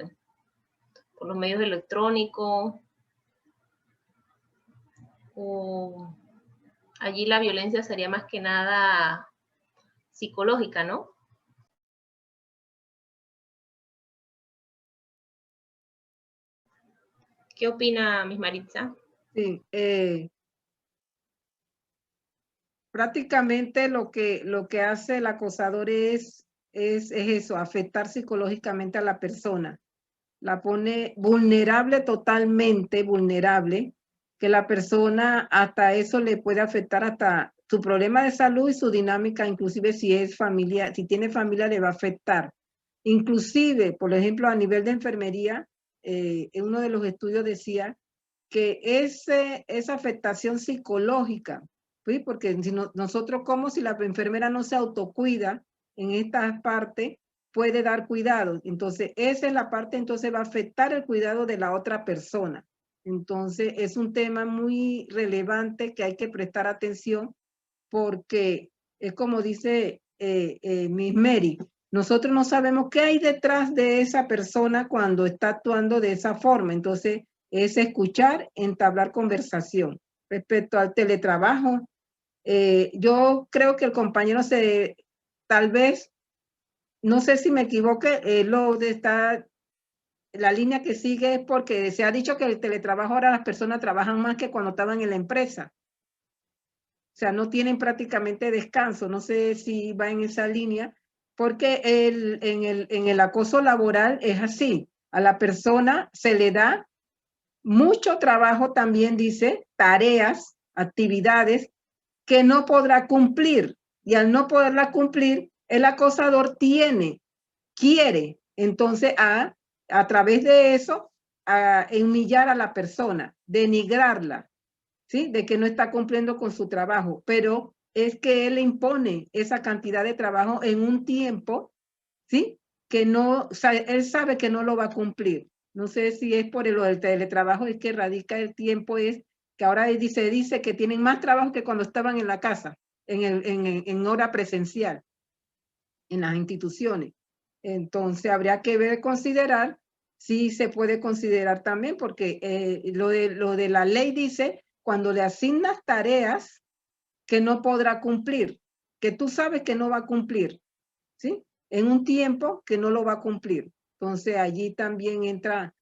los medios electrónicos, o allí la violencia sería más que nada psicológica, ¿no? ¿Qué opina Miss Maritza? Sí, prácticamente lo que hace el acosador es eso, afectar psicológicamente a la persona. La pone vulnerable, totalmente vulnerable, que la persona hasta eso le puede afectar hasta su problema de salud y su dinámica, inclusive si es familia, si tiene familia le va a afectar. Inclusive, por ejemplo, a nivel de enfermería, en uno de los estudios decía que esa afectación psicológica, ¿sí? Porque si nosotros como si la enfermera no se autocuida en esta parte, puede dar cuidado. Entonces, esa es la parte, entonces va a afectar el cuidado de la otra persona. Entonces, es un tema muy relevante que hay que prestar atención porque es como dice Miss Mary, nosotros no sabemos qué hay detrás de esa persona cuando está actuando de esa forma. Entonces, es escuchar, entablar conversación. Respecto al teletrabajo, yo creo que el compañero tal vez, no sé si me equivoque, la línea que sigue es porque se ha dicho que el teletrabajo ahora las personas trabajan más que cuando estaban en la empresa. O sea, no tienen prácticamente descanso. No sé si va en esa línea, porque en el acoso laboral es así. A la persona se le da mucho trabajo, también dice, tareas, actividades que no podrá cumplir. Y al no poderla cumplir, el acosador quiere, entonces, a través de eso, a humillar a la persona, denigrarla, ¿sí? De que no está cumpliendo con su trabajo, pero es que él le impone esa cantidad de trabajo en un tiempo, ¿sí? Que no, él sabe que no lo va a cumplir. No sé si es por lo del teletrabajo, es que radica el tiempo, es que ahora dice que tienen más trabajo que cuando estaban en la casa, en hora presencial, en las instituciones. Entonces, habría que considerar si se puede considerar también, porque lo de la ley dice, cuando le asignas tareas que no podrá cumplir, que tú sabes que no va a cumplir, ¿sí? En un tiempo que no lo va a cumplir. Entonces, allí también entra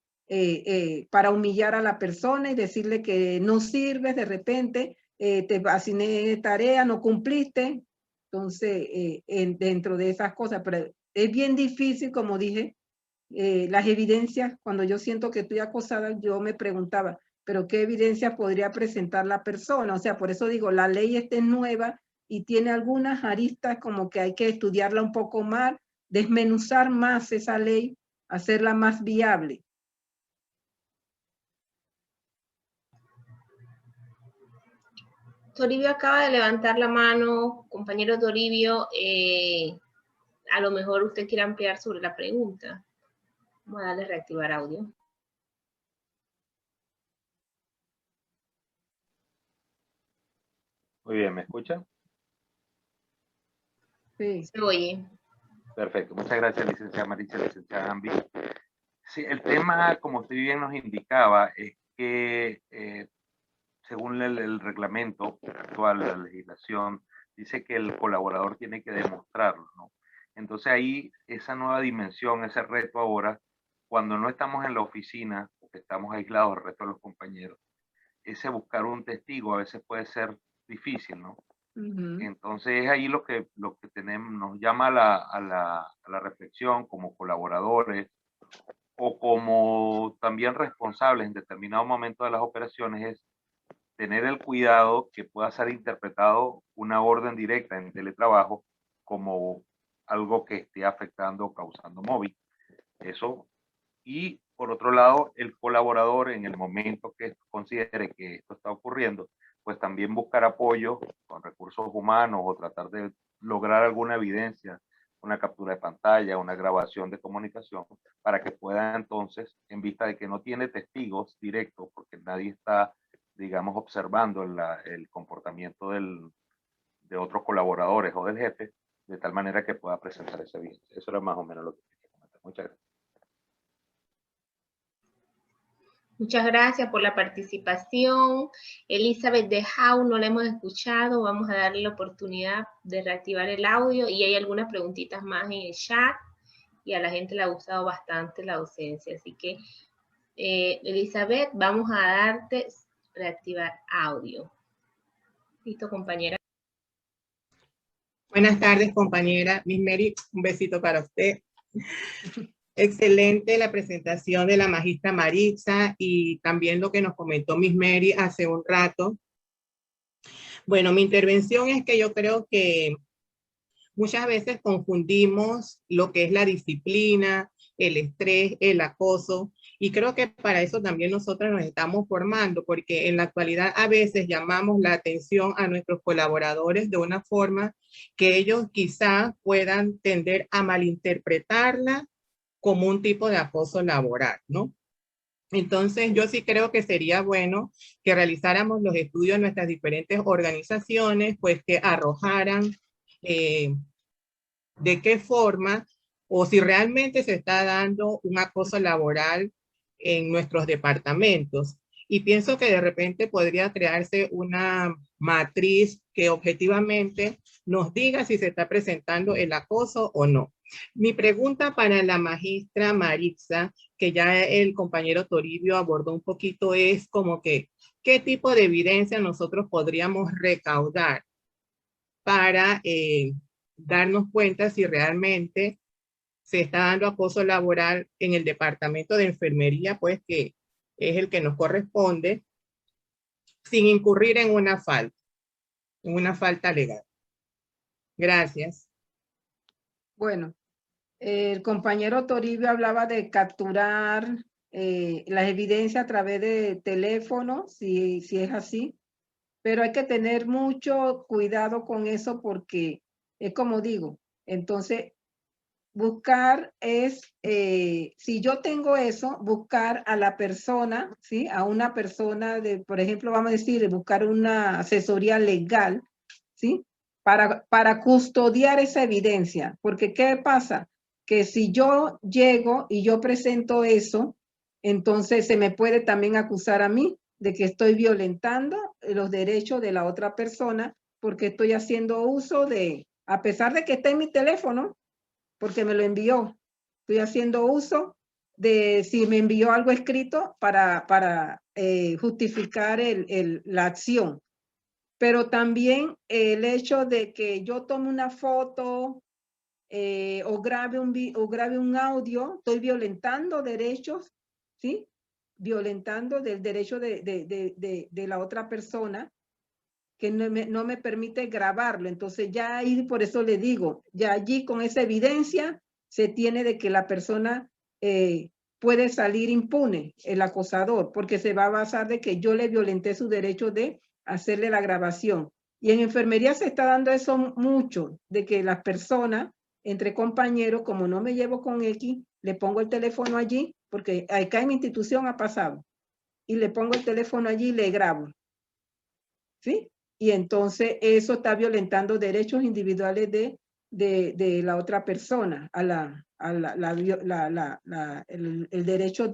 para humillar a la persona y decirle que no sirves de repente, te asigné tarea, no cumpliste. Entonces, dentro de esas cosas, pero es bien difícil, como dije, las evidencias, cuando yo siento que estoy acosada, yo me preguntaba, pero ¿qué evidencia podría presentar la persona? O sea, por eso digo, la ley es nueva y tiene algunas aristas como que hay que estudiarla un poco más desmenuzar más esa ley, hacerla más viable. Toribio acaba de levantar la mano, compañero Toribio, a lo mejor usted quiere ampliar sobre la pregunta. Vamos a darle reactivar audio. Muy bien, ¿me escuchan? Sí. Se oye. Perfecto, muchas gracias, licenciada Maritza, licenciada Ambi. Sí, el tema, como usted bien nos indicaba, es que según el reglamento actual, la legislación, dice que el colaborador tiene que demostrarlo, ¿no? Entonces ahí, esa nueva dimensión, ese reto ahora, cuando no estamos en la oficina, porque estamos aislados del resto de los compañeros, ese buscar un testigo a veces puede ser difícil, ¿no? Entonces es ahí lo que tenemos, nos llama a la reflexión como colaboradores o como también responsables en determinado momento de las operaciones, es tener el cuidado que pueda ser interpretado una orden directa en teletrabajo como algo que esté afectando o causando móvil. Eso. Y por otro lado, el colaborador en el momento que considere que esto está ocurriendo, pues también buscar apoyo con recursos humanos o tratar de lograr alguna evidencia, una captura de pantalla, una grabación de comunicación, para que pueda entonces, en vista de que no tiene testigos directos, porque nadie está, digamos, observando el comportamiento de otros colaboradores o del jefe, de tal manera que pueda presentar esa evidencia. Eso era más o menos lo que quería comentar. Muchas gracias. Muchas gracias por la participación. Elizabeth de Jau, no la hemos escuchado. Vamos a darle la oportunidad de reactivar el audio y hay algunas preguntitas más en el chat y a la gente le ha gustado bastante la docencia. Así que, Elizabeth, vamos a darte reactivar audio. ¿Listo, compañera? Buenas tardes, compañera. Miss Mary, un besito para usted. Excelente la presentación de la magistra Maritza y también lo que nos comentó Miss Mary hace un rato. Bueno, mi intervención es que yo creo que muchas veces confundimos lo que es la disciplina, el estrés, el acoso, y creo que para eso también nosotros nos estamos formando, porque en la actualidad a veces llamamos la atención a nuestros colaboradores de una forma que ellos quizá puedan tender a malinterpretarla como un tipo de acoso laboral, ¿no? Entonces, yo sí creo que sería bueno que realizáramos los estudios en nuestras diferentes organizaciones, pues que arrojaran de qué forma o si realmente se está dando un acoso laboral en nuestros departamentos. Y pienso que de repente podría crearse una matriz que objetivamente nos diga si se está presentando el acoso o no. Mi pregunta para la magistra Maritza, que ya el compañero Toribio abordó un poquito, es como que, ¿qué tipo de evidencia nosotros podríamos recaudar para darnos cuenta si realmente se está dando acoso laboral en el departamento de enfermería, pues que es el que nos corresponde, sin incurrir en una falta legal? Gracias. Bueno, el compañero Toribio hablaba de capturar las evidencias a través de teléfono, si es así, pero hay que tener mucho cuidado con eso porque es como digo, entonces buscar es, si yo tengo eso, buscar a la persona, ¿sí? A una persona de, por ejemplo, vamos a decir, buscar una asesoría legal, ¿sí? Para custodiar esa evidencia, porque ¿qué pasa? Que si yo llego y yo presento eso, entonces se me puede también acusar a mí de que estoy violentando los derechos de la otra persona porque estoy haciendo uso de, a pesar de que está en mi teléfono, porque me lo envió, estoy haciendo uso de si me envió algo escrito para justificar la acción. Pero también el hecho de que yo tome una foto o grabe un audio, estoy violentando derechos, ¿sí? Violentando del derecho de la otra persona que no me permite grabarlo. Entonces ya ahí, por eso le digo, ya allí con esa evidencia se tiene de que la persona puede salir impune, el acosador, porque se va a basar de que yo le violenté su derecho de hacerle la grabación. Y en enfermería se está dando eso mucho, de que las personas, entre compañeros, como no me llevo con X, le pongo el teléfono allí, porque acá en mi institución ha pasado, y le pongo el teléfono allí y le grabo. ¿Sí? Y entonces eso está violentando derechos individuales de la otra persona, el derecho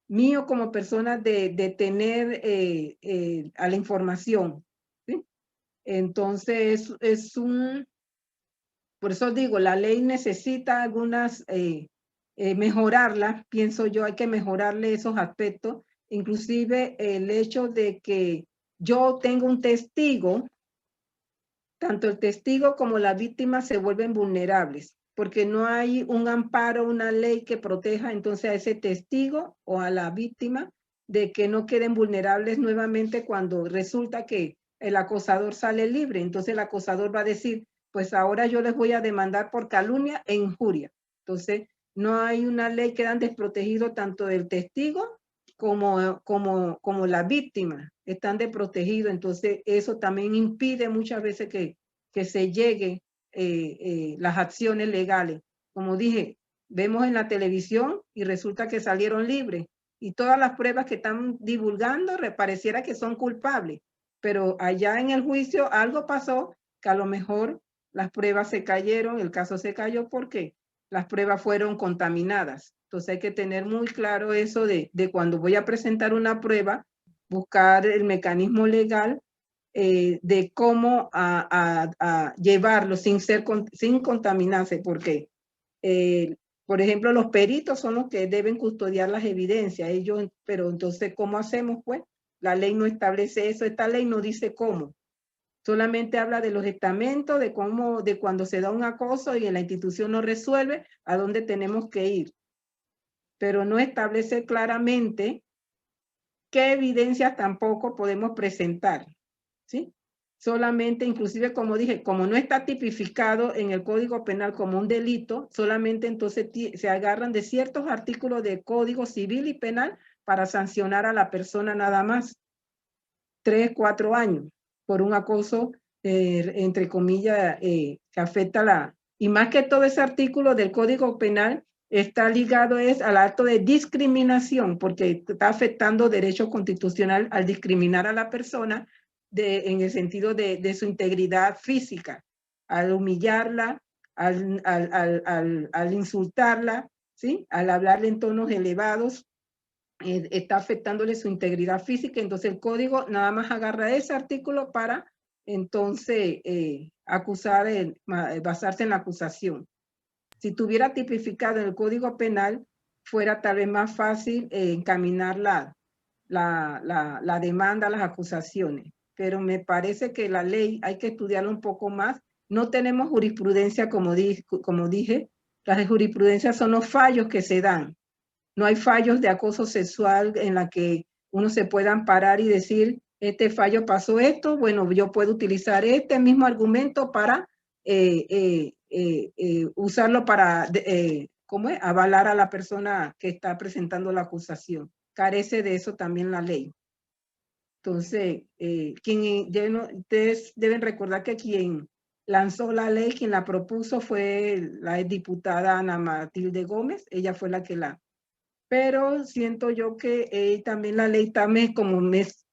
mío como persona de tener a la información. ¿Sí? Entonces por eso digo, la ley necesita algunas, mejorarla, pienso yo, hay que mejorarle esos aspectos, inclusive el hecho de que yo tengo un testigo, tanto el testigo como la víctima se vuelven vulnerables, porque no hay un amparo, una ley que proteja entonces a ese testigo o a la víctima de que no queden vulnerables nuevamente cuando resulta que el acosador sale libre. Entonces el acosador va a decir, pues ahora yo les voy a demandar por calumnia e injuria. Entonces no hay una ley, quedan desprotegidos tanto el testigo como la víctima, están desprotegidos. Entonces eso también impide muchas veces que se llegue las acciones legales. Como dije, vemos en la televisión y resulta que salieron libres y todas las pruebas que están divulgando pareciera que son culpables, pero allá en el juicio algo pasó que a lo mejor las pruebas se cayeron, el caso se cayó porque las pruebas fueron contaminadas. Entonces hay que tener muy claro eso de cuando voy a presentar una prueba, buscar el mecanismo legal de cómo a llevarlo sin contaminarse, porque, por ejemplo, los peritos son los que deben custodiar las evidencias, ellos, pero entonces, ¿cómo hacemos? Pues la ley no establece eso, esta ley no dice cómo. Solamente habla de los estamentos, de cómo, de cuando se da un acoso y en la institución no resuelve, a dónde tenemos que ir. Pero no establece claramente qué evidencias tampoco podemos presentar, ¿sí? Solamente, inclusive, como dije, como no está tipificado en el Código Penal como un delito, solamente entonces se agarran de ciertos artículos del Código Civil y Penal para sancionar a la persona nada más. 3, 4 años por un acoso, entre comillas, que afecta y más que todo ese artículo del Código Penal está ligado al acto de discriminación, porque está afectando derecho constitucional al discriminar a la persona en el sentido de su integridad física, al humillarla, al insultarla, ¿sí? Al hablarle en tonos elevados, está afectándole su integridad física. Entonces el código nada más agarra ese artículo para entonces acusar, basarse en la acusación. Si tuviera tipificado en el Código Penal, fuera tal vez más fácil encaminar la demanda, las acusaciones. Pero me parece que la ley hay que estudiarla un poco más. No tenemos jurisprudencia, como dije. Las jurisprudencias son los fallos que se dan. No hay fallos de acoso sexual en la que uno se pueda amparar y decir, este fallo pasó esto, bueno, yo puedo utilizar este mismo argumento para usarlo para avalar a la persona que está presentando la acusación. Carece de eso también la ley. Entonces, ustedes deben recordar que quien lanzó la ley, quien la propuso fue la diputada Ana Matilde Gómez, ella fue la que pero siento yo que también la ley también como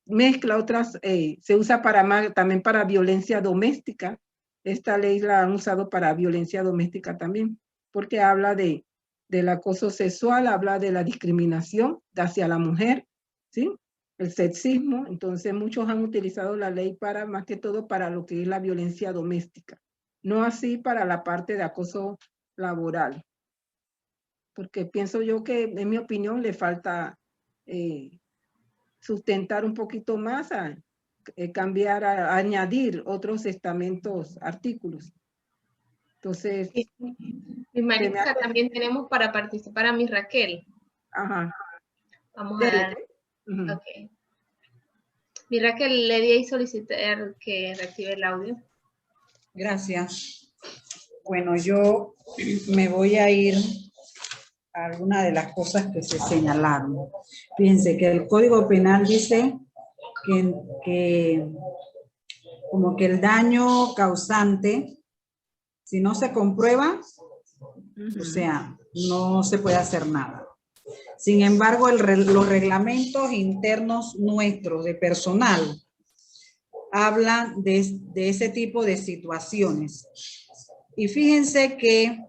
mezcla otras, se usa también para violencia doméstica. Esta ley la han usado para violencia doméstica también, porque habla del acoso sexual, habla de la discriminación hacia la mujer, ¿sí? El sexismo. Entonces muchos han utilizado la ley más que todo para lo que es la violencia doméstica, no así para la parte de acoso laboral. Porque pienso yo que, en mi opinión, le falta sustentar un poquito más, cambiar, añadir otros estamentos, artículos. Entonces, Y Maritza, también tenemos para participar a mi Raquel. Ajá. Vamos a dar. Ok. Mi Raquel, le di a solicitar que reactive el audio. Gracias. Bueno, yo me voy a ir a algunas de las cosas que se señalaron. Fíjense que el Código Penal dice que como que el daño causante, si no se comprueba, o sea, no se puede hacer nada. Sin embargo, los reglamentos internos nuestros de personal hablan de ese tipo de situaciones. Y fíjense que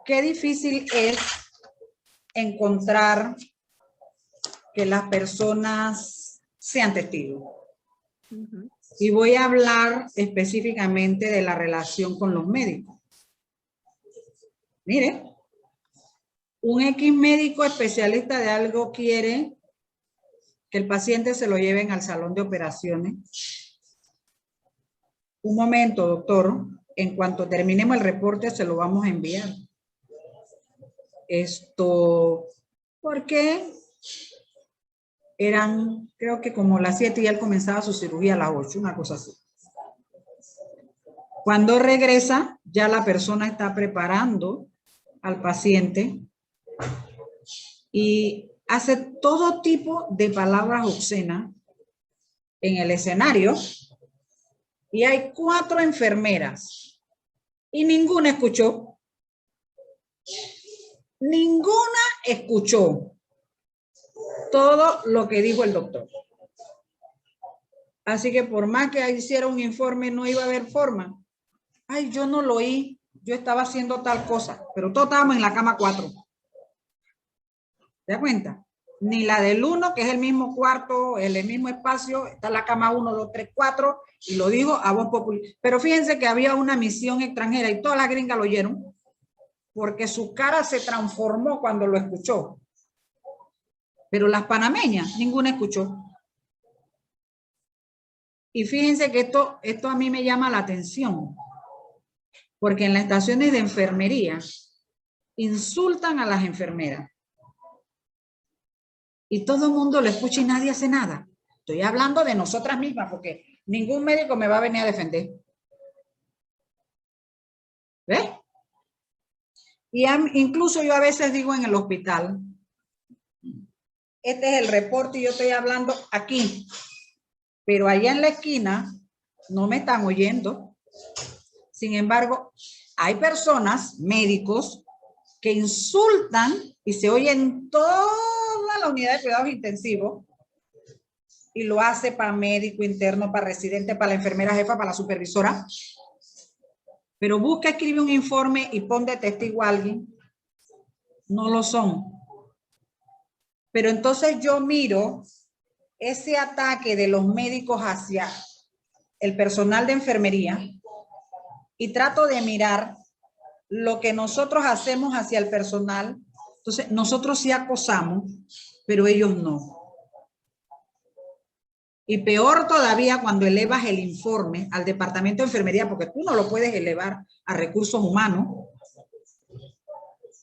qué difícil es encontrar que las personas sean testigos. Y voy a hablar específicamente de la relación con los médicos. Mire, un X médico especialista de algo quiere que el paciente se lo lleven al salón de operaciones. Un momento, doctor. En cuanto terminemos el reporte, se lo vamos a enviar. Porque eran, creo que como las 7 y él comenzaba su cirugía a las 8, una cosa así. Cuando regresa, ya la persona está preparando al paciente y hace todo tipo de palabras obscenas en el escenario. Y hay 4 enfermeras y ninguna escuchó. Ninguna escuchó todo lo que dijo el doctor. Así que por más que hiciera un informe, no iba a haber forma. Ay, yo no lo oí, yo estaba haciendo tal cosa, pero todos estábamos en la cama 4. ¿Te das cuenta? Ni la del 1, que es el mismo cuarto, el mismo espacio, está la cama 1, 2, 3, 4, y lo dijo a voz popular. Pero fíjense que había una misión extranjera y todas las gringas lo oyeron, porque su cara se transformó cuando lo escuchó. Pero las panameñas, ninguna escuchó. Y fíjense que esto a mí me llama la atención, porque en las estaciones de enfermería insultan a las enfermeras. Y todo el mundo lo escucha y nadie hace nada. Estoy hablando de nosotras mismas, porque ningún médico me va a venir a defender. ¿Ves? Y incluso yo a veces digo en el hospital, este es el reporte y yo estoy hablando aquí, pero allá en la esquina no me están oyendo. Sin embargo, hay personas, médicos, que insultan y se oyen toda la unidad de cuidados intensivos y lo hace para médico interno, para residente, para la enfermera jefa, para la supervisora. Pero busca, escribe un informe y pon de testigo a alguien. No lo son. Pero entonces yo miro ese ataque de los médicos hacia el personal de enfermería y trato de mirar lo que nosotros hacemos hacia el personal. Entonces, nosotros sí acosamos, pero ellos no. Y peor todavía cuando elevas el informe al departamento de enfermería, porque tú no lo puedes elevar a recursos humanos.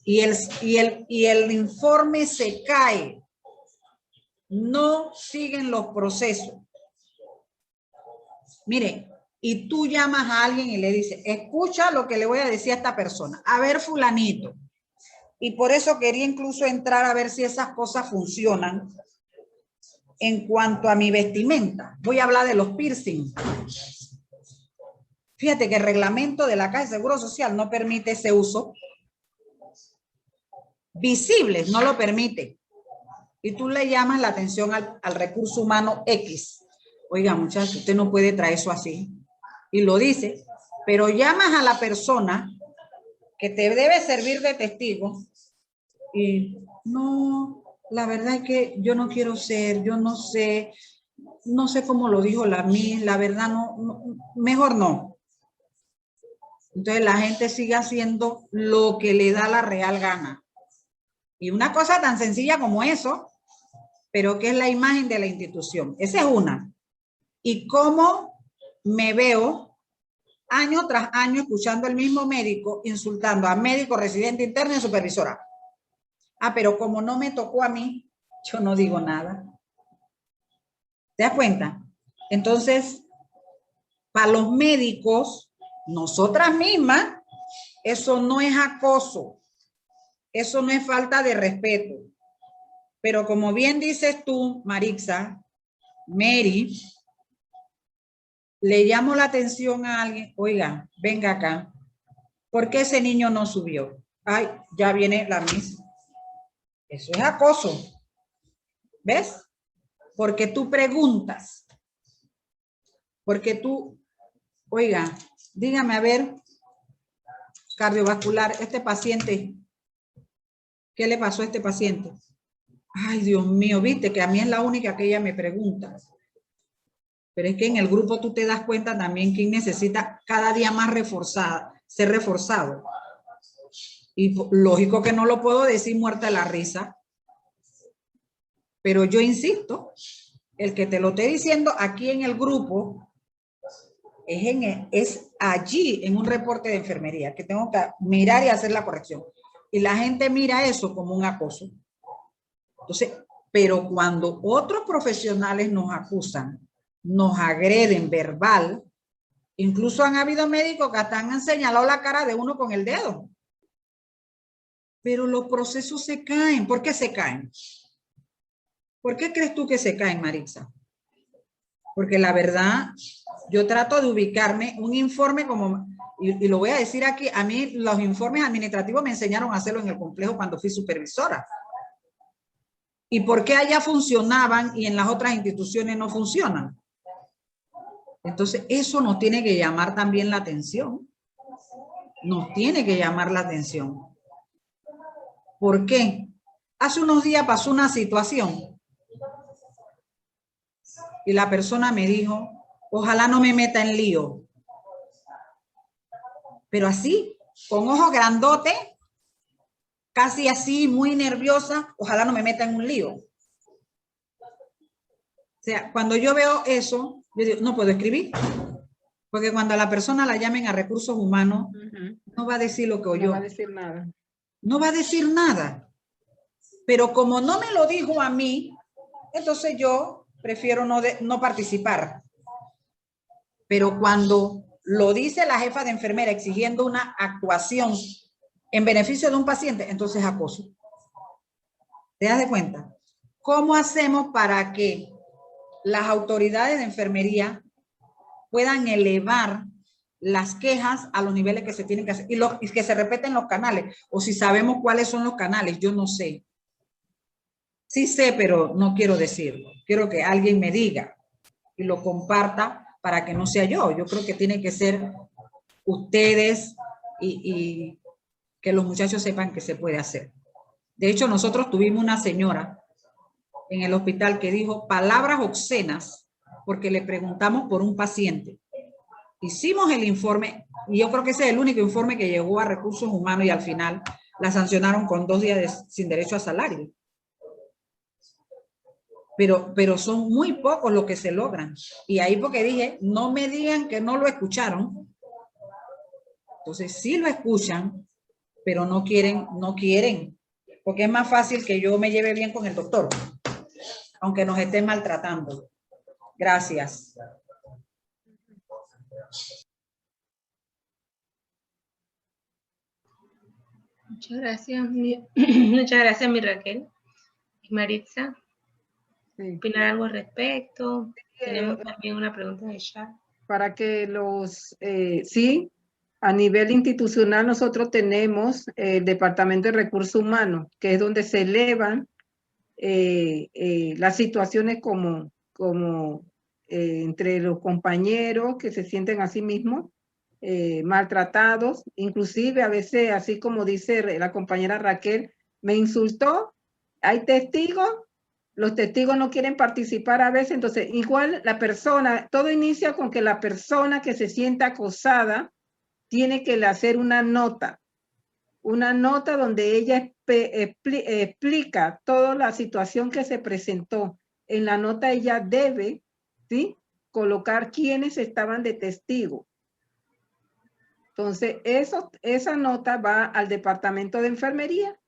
Y el informe se cae. No siguen los procesos. Mire, y tú llamas a alguien y le dices, escucha lo que le voy a decir a esta persona. A ver, fulanito. Y por eso quería incluso entrar a ver si esas cosas funcionan. En cuanto a mi vestimenta, voy a hablar de los piercing. Fíjate que el reglamento de la Caja de Seguro Social no permite ese uso. Visibles no lo permite. Y tú le llamas la atención al recurso humano X. Oiga, muchacho, usted no puede traer eso así. Y lo dice, pero llamas a la persona que te debe servir de testigo y no... La verdad es que yo no quiero ser, yo no sé cómo lo dijo la verdad no, mejor no. Entonces la gente sigue haciendo lo que le da la real gana. Y una cosa tan sencilla como eso, pero que es la imagen de la institución. Esa es una. Y cómo me veo año tras año escuchando al mismo médico insultando a médico, residente interno y supervisora. Ah, pero como no me tocó a mí, yo no digo nada. ¿Te das cuenta? Entonces, para los médicos, nosotras mismas Eso no es acoso. Eso no es falta de respeto. Pero como bien dices tú, Marixa, Mary, le llamo la atención a alguien, oiga, venga acá, ¿por qué ese niño no subió? Ay, ya viene la misma. Eso es acoso. ¿Ves? Porque tú preguntas. Porque tú, oiga, dígame a ver, cardiovascular, este paciente, ¿qué le pasó a este paciente? Ay, Dios mío, viste que a mí es la única que ella me pregunta. Pero es que en el grupo tú te das cuenta también quién necesita cada día más ser reforzado. Y lógico que no lo puedo decir muerta de la risa. Pero yo insisto, el que te lo esté diciendo aquí en el grupo es allí en un reporte de enfermería que tengo que mirar y hacer la corrección. Y la gente mira eso como un acoso. Entonces, pero cuando otros profesionales nos acusan, nos agreden verbal, incluso han habido médicos que hasta han señalado la cara de uno con el dedo. Pero los procesos se caen. ¿Por qué se caen? ¿Por qué crees tú que se caen, Marixa? Porque la verdad, yo trato de ubicarme un informe como, y lo voy a decir aquí, a mí los informes administrativos me enseñaron a hacerlo en el complejo cuando fui supervisora. ¿Y por qué allá funcionaban y en las otras instituciones no funcionan? Entonces, eso nos tiene que llamar también la atención. Nos tiene que llamar la atención. ¿Por qué? Hace unos días pasó una situación y la persona me dijo, ojalá no me meta en lío. Pero así, con ojos grandotes, casi así, muy nerviosa, ojalá no me meta en un lío. O sea, cuando yo veo eso, yo digo, no puedo escribir. Porque cuando a la persona la llamen a recursos humanos, no va a decir lo que oyó. No va a decir nada. No va a decir nada. Pero como no me lo dijo a mí, entonces yo prefiero no participar. Pero cuando lo dice la jefa de enfermera exigiendo una actuación en beneficio de un paciente, entonces es acoso. ¿Te das de cuenta? ¿Cómo hacemos para que las autoridades de enfermería puedan elevar las quejas a los niveles que se tienen que hacer y que se repeten los canales? O si sabemos cuáles son los canales, yo no sé. Sí sé, pero no quiero decirlo. Quiero que alguien me diga y lo comparta para que no sea yo. Yo creo que tiene que ser ustedes y que los muchachos sepan que se puede hacer. De hecho, nosotros tuvimos una señora en el hospital que dijo palabras obscenas porque le preguntamos por un paciente. Hicimos el informe y yo creo que ese es el único informe que llegó a recursos humanos y al final la sancionaron con 2 días sin derecho a salario. Pero son muy pocos los que se logran. Y ahí porque dije, no me digan que no lo escucharon. Entonces sí lo escuchan, pero no quieren. Porque es más fácil que yo me lleve bien con el doctor, aunque nos estén maltratando. Gracias. Muchas gracias, muchas gracias, mi Raquel. Maritza, Sí. ¿opinar algo al respecto? Tenemos también una pregunta de chat. Para que sí, a nivel institucional nosotros tenemos el Departamento de Recursos Humanos, que es donde se elevan las situaciones como entre los compañeros que se sienten a sí mismos maltratados, inclusive a veces, así como dice la compañera Raquel, me insultó, hay testigos, los testigos no quieren participar a veces, entonces igual la persona, todo inicia con que la persona que se sienta acosada tiene que hacer una nota donde ella explica toda la situación que se presentó. En la nota ella debe, ¿sí?, colocar quiénes estaban de testigo. Entonces, esa nota va al departamento de enfermería.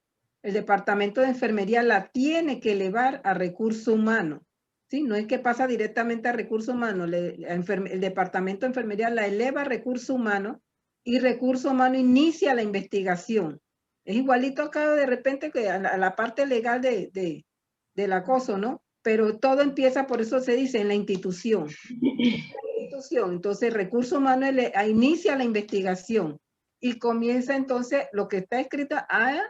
El departamento de enfermería la tiene que elevar a recursos humanos. ¿Sí? No es que pasa directamente a recursos humanos. El departamento de enfermería la eleva a recursos humanos y recursos humanos inicia la investigación. Es igualito acá de repente que a la parte legal del acoso, ¿no? Pero todo empieza, por eso se dice, en la institución. Entonces, recursos humanos inicia la investigación y comienza entonces lo que está escrito a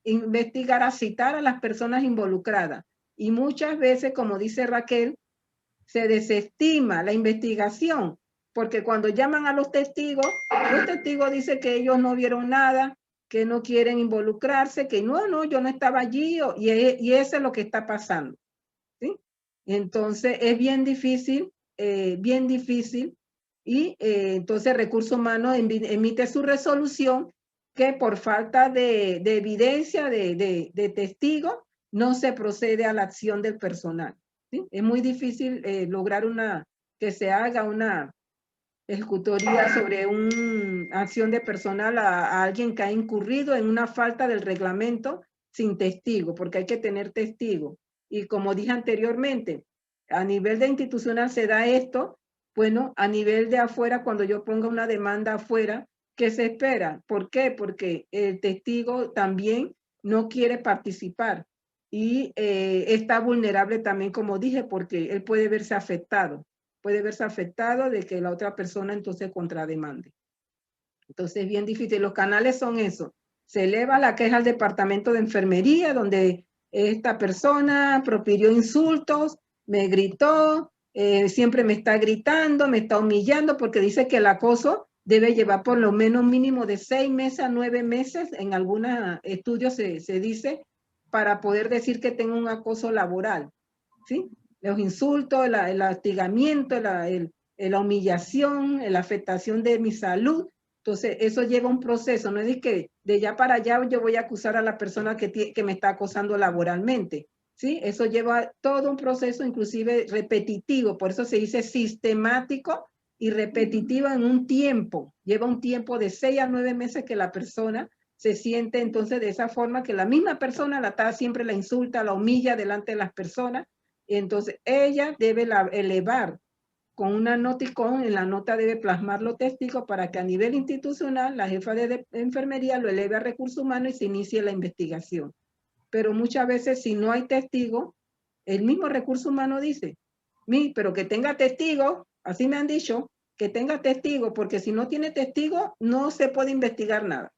investigar, a citar a las personas involucradas. Y muchas veces, como dice Raquel, se desestima la investigación, porque cuando llaman a los testigos dicen que ellos no vieron nada, que no quieren involucrarse, que no, yo no estaba allí, y eso es lo que está pasando, ¿sí? Entonces, es bien difícil, y entonces Recursos Humanos emite su resolución que por falta de evidencia, de testigos, no se procede a la acción del personal, ¿sí? Es muy difícil lograr que se haga una ejecutoría sobre una acción de personal a alguien que ha incurrido en una falta del reglamento sin testigo, porque hay que tener testigo. Y como dije anteriormente, a nivel de institucional se da esto, bueno, a nivel de afuera, cuando yo ponga una demanda afuera, ¿qué se espera? ¿Por qué? Porque el testigo también no quiere participar y está vulnerable también, como dije, porque él puede verse afectado de que la otra persona entonces contrademande. Entonces es bien difícil. Los canales son eso. Se eleva la queja al departamento de enfermería, donde esta persona profirió insultos, me gritó, siempre me está gritando, me está humillando, porque dice que el acoso debe llevar por lo menos mínimo de 6 meses a 9 meses, en algunos estudios se dice, para poder decir que tengo un acoso laboral, ¿sí? Los insultos, el hostigamiento, la humillación, la afectación de mi salud. Entonces, eso lleva un proceso, no es que de allá para allá yo voy a acusar a la persona que me está acosando laboralmente, ¿sí? Eso lleva todo un proceso, inclusive repetitivo, por eso se dice sistemático y repetitivo en un tiempo. Lleva un tiempo de 6 a 9 meses que la persona se siente entonces de esa forma, que la misma persona siempre la insulta, la humilla delante de las personas. Entonces, ella debe elevar con una noticón, en la nota debe plasmar los testigos para que a nivel institucional la jefa de enfermería lo eleve a Recursos Humanos y se inicie la investigación. Pero muchas veces, si no hay testigo, el mismo Recursos Humanos dice, pero que tenga testigo, así me han dicho, que tenga testigo, porque si no tiene testigo, no se puede investigar nada.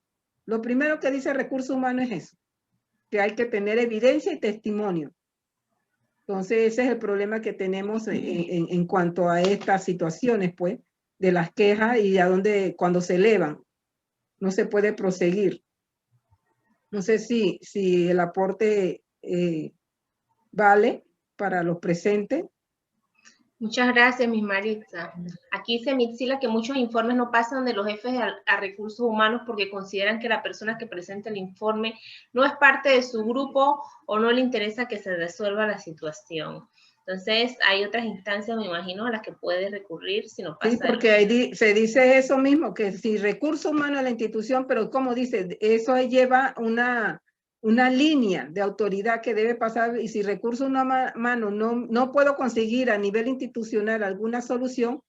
Lo primero que dice Recursos Humanos es eso, que hay que tener evidencia y testimonio. Entonces, ese es el problema que tenemos en cuanto a estas situaciones, pues, de las quejas y cuando se elevan, no se puede proseguir. No sé si el aporte vale para los presentes. Muchas gracias, Miss Maritza. Aquí dice Mitsila que muchos informes no pasan de los jefes a recursos humanos porque consideran que la persona que presenta el informe no es parte de su grupo o no le interesa que se resuelva la situación. Entonces, hay otras instancias, me imagino, a las que puede recurrir si no pasa. Sí, porque ahí se dice eso mismo, que si recursos humanos a la institución, pero como dice, eso lleva una línea de autoridad que debe pasar, y si recursos humanos no puedo conseguir a nivel institucional alguna solución,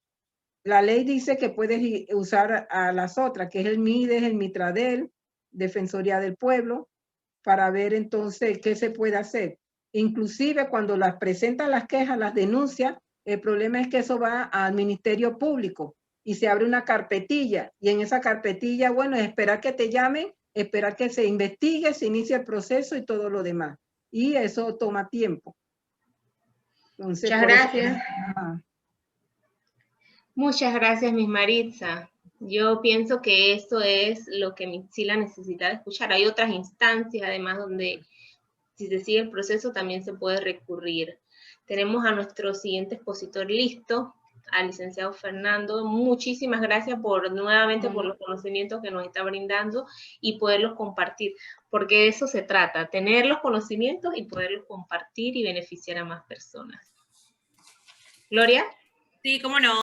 la ley dice que puedes usar a las otras, que es el MIDES, el Mitradel, Defensoría del Pueblo, para ver entonces qué se puede hacer. Inclusive cuando las presentan las quejas, las denuncias, el problema es que eso va al Ministerio Público y se abre una carpetilla, y en esa carpetilla, bueno, es esperar que te llamen, esperar que se investigue, se inicie el proceso y todo lo demás. Y eso toma tiempo. Entonces, muchas gracias. Muchas gracias, Miss Maritza. Yo pienso que eso es lo que Mitsila necesita escuchar. Hay otras instancias, además, donde si se sigue el proceso también se puede recurrir. Tenemos a nuestro siguiente expositor listo, al licenciado Fernando. Muchísimas gracias nuevamente por los conocimientos que nos está brindando y poderlos compartir, porque de eso se trata, tener los conocimientos y poderlos compartir y beneficiar a más personas. Gloria. Sí, cómo no.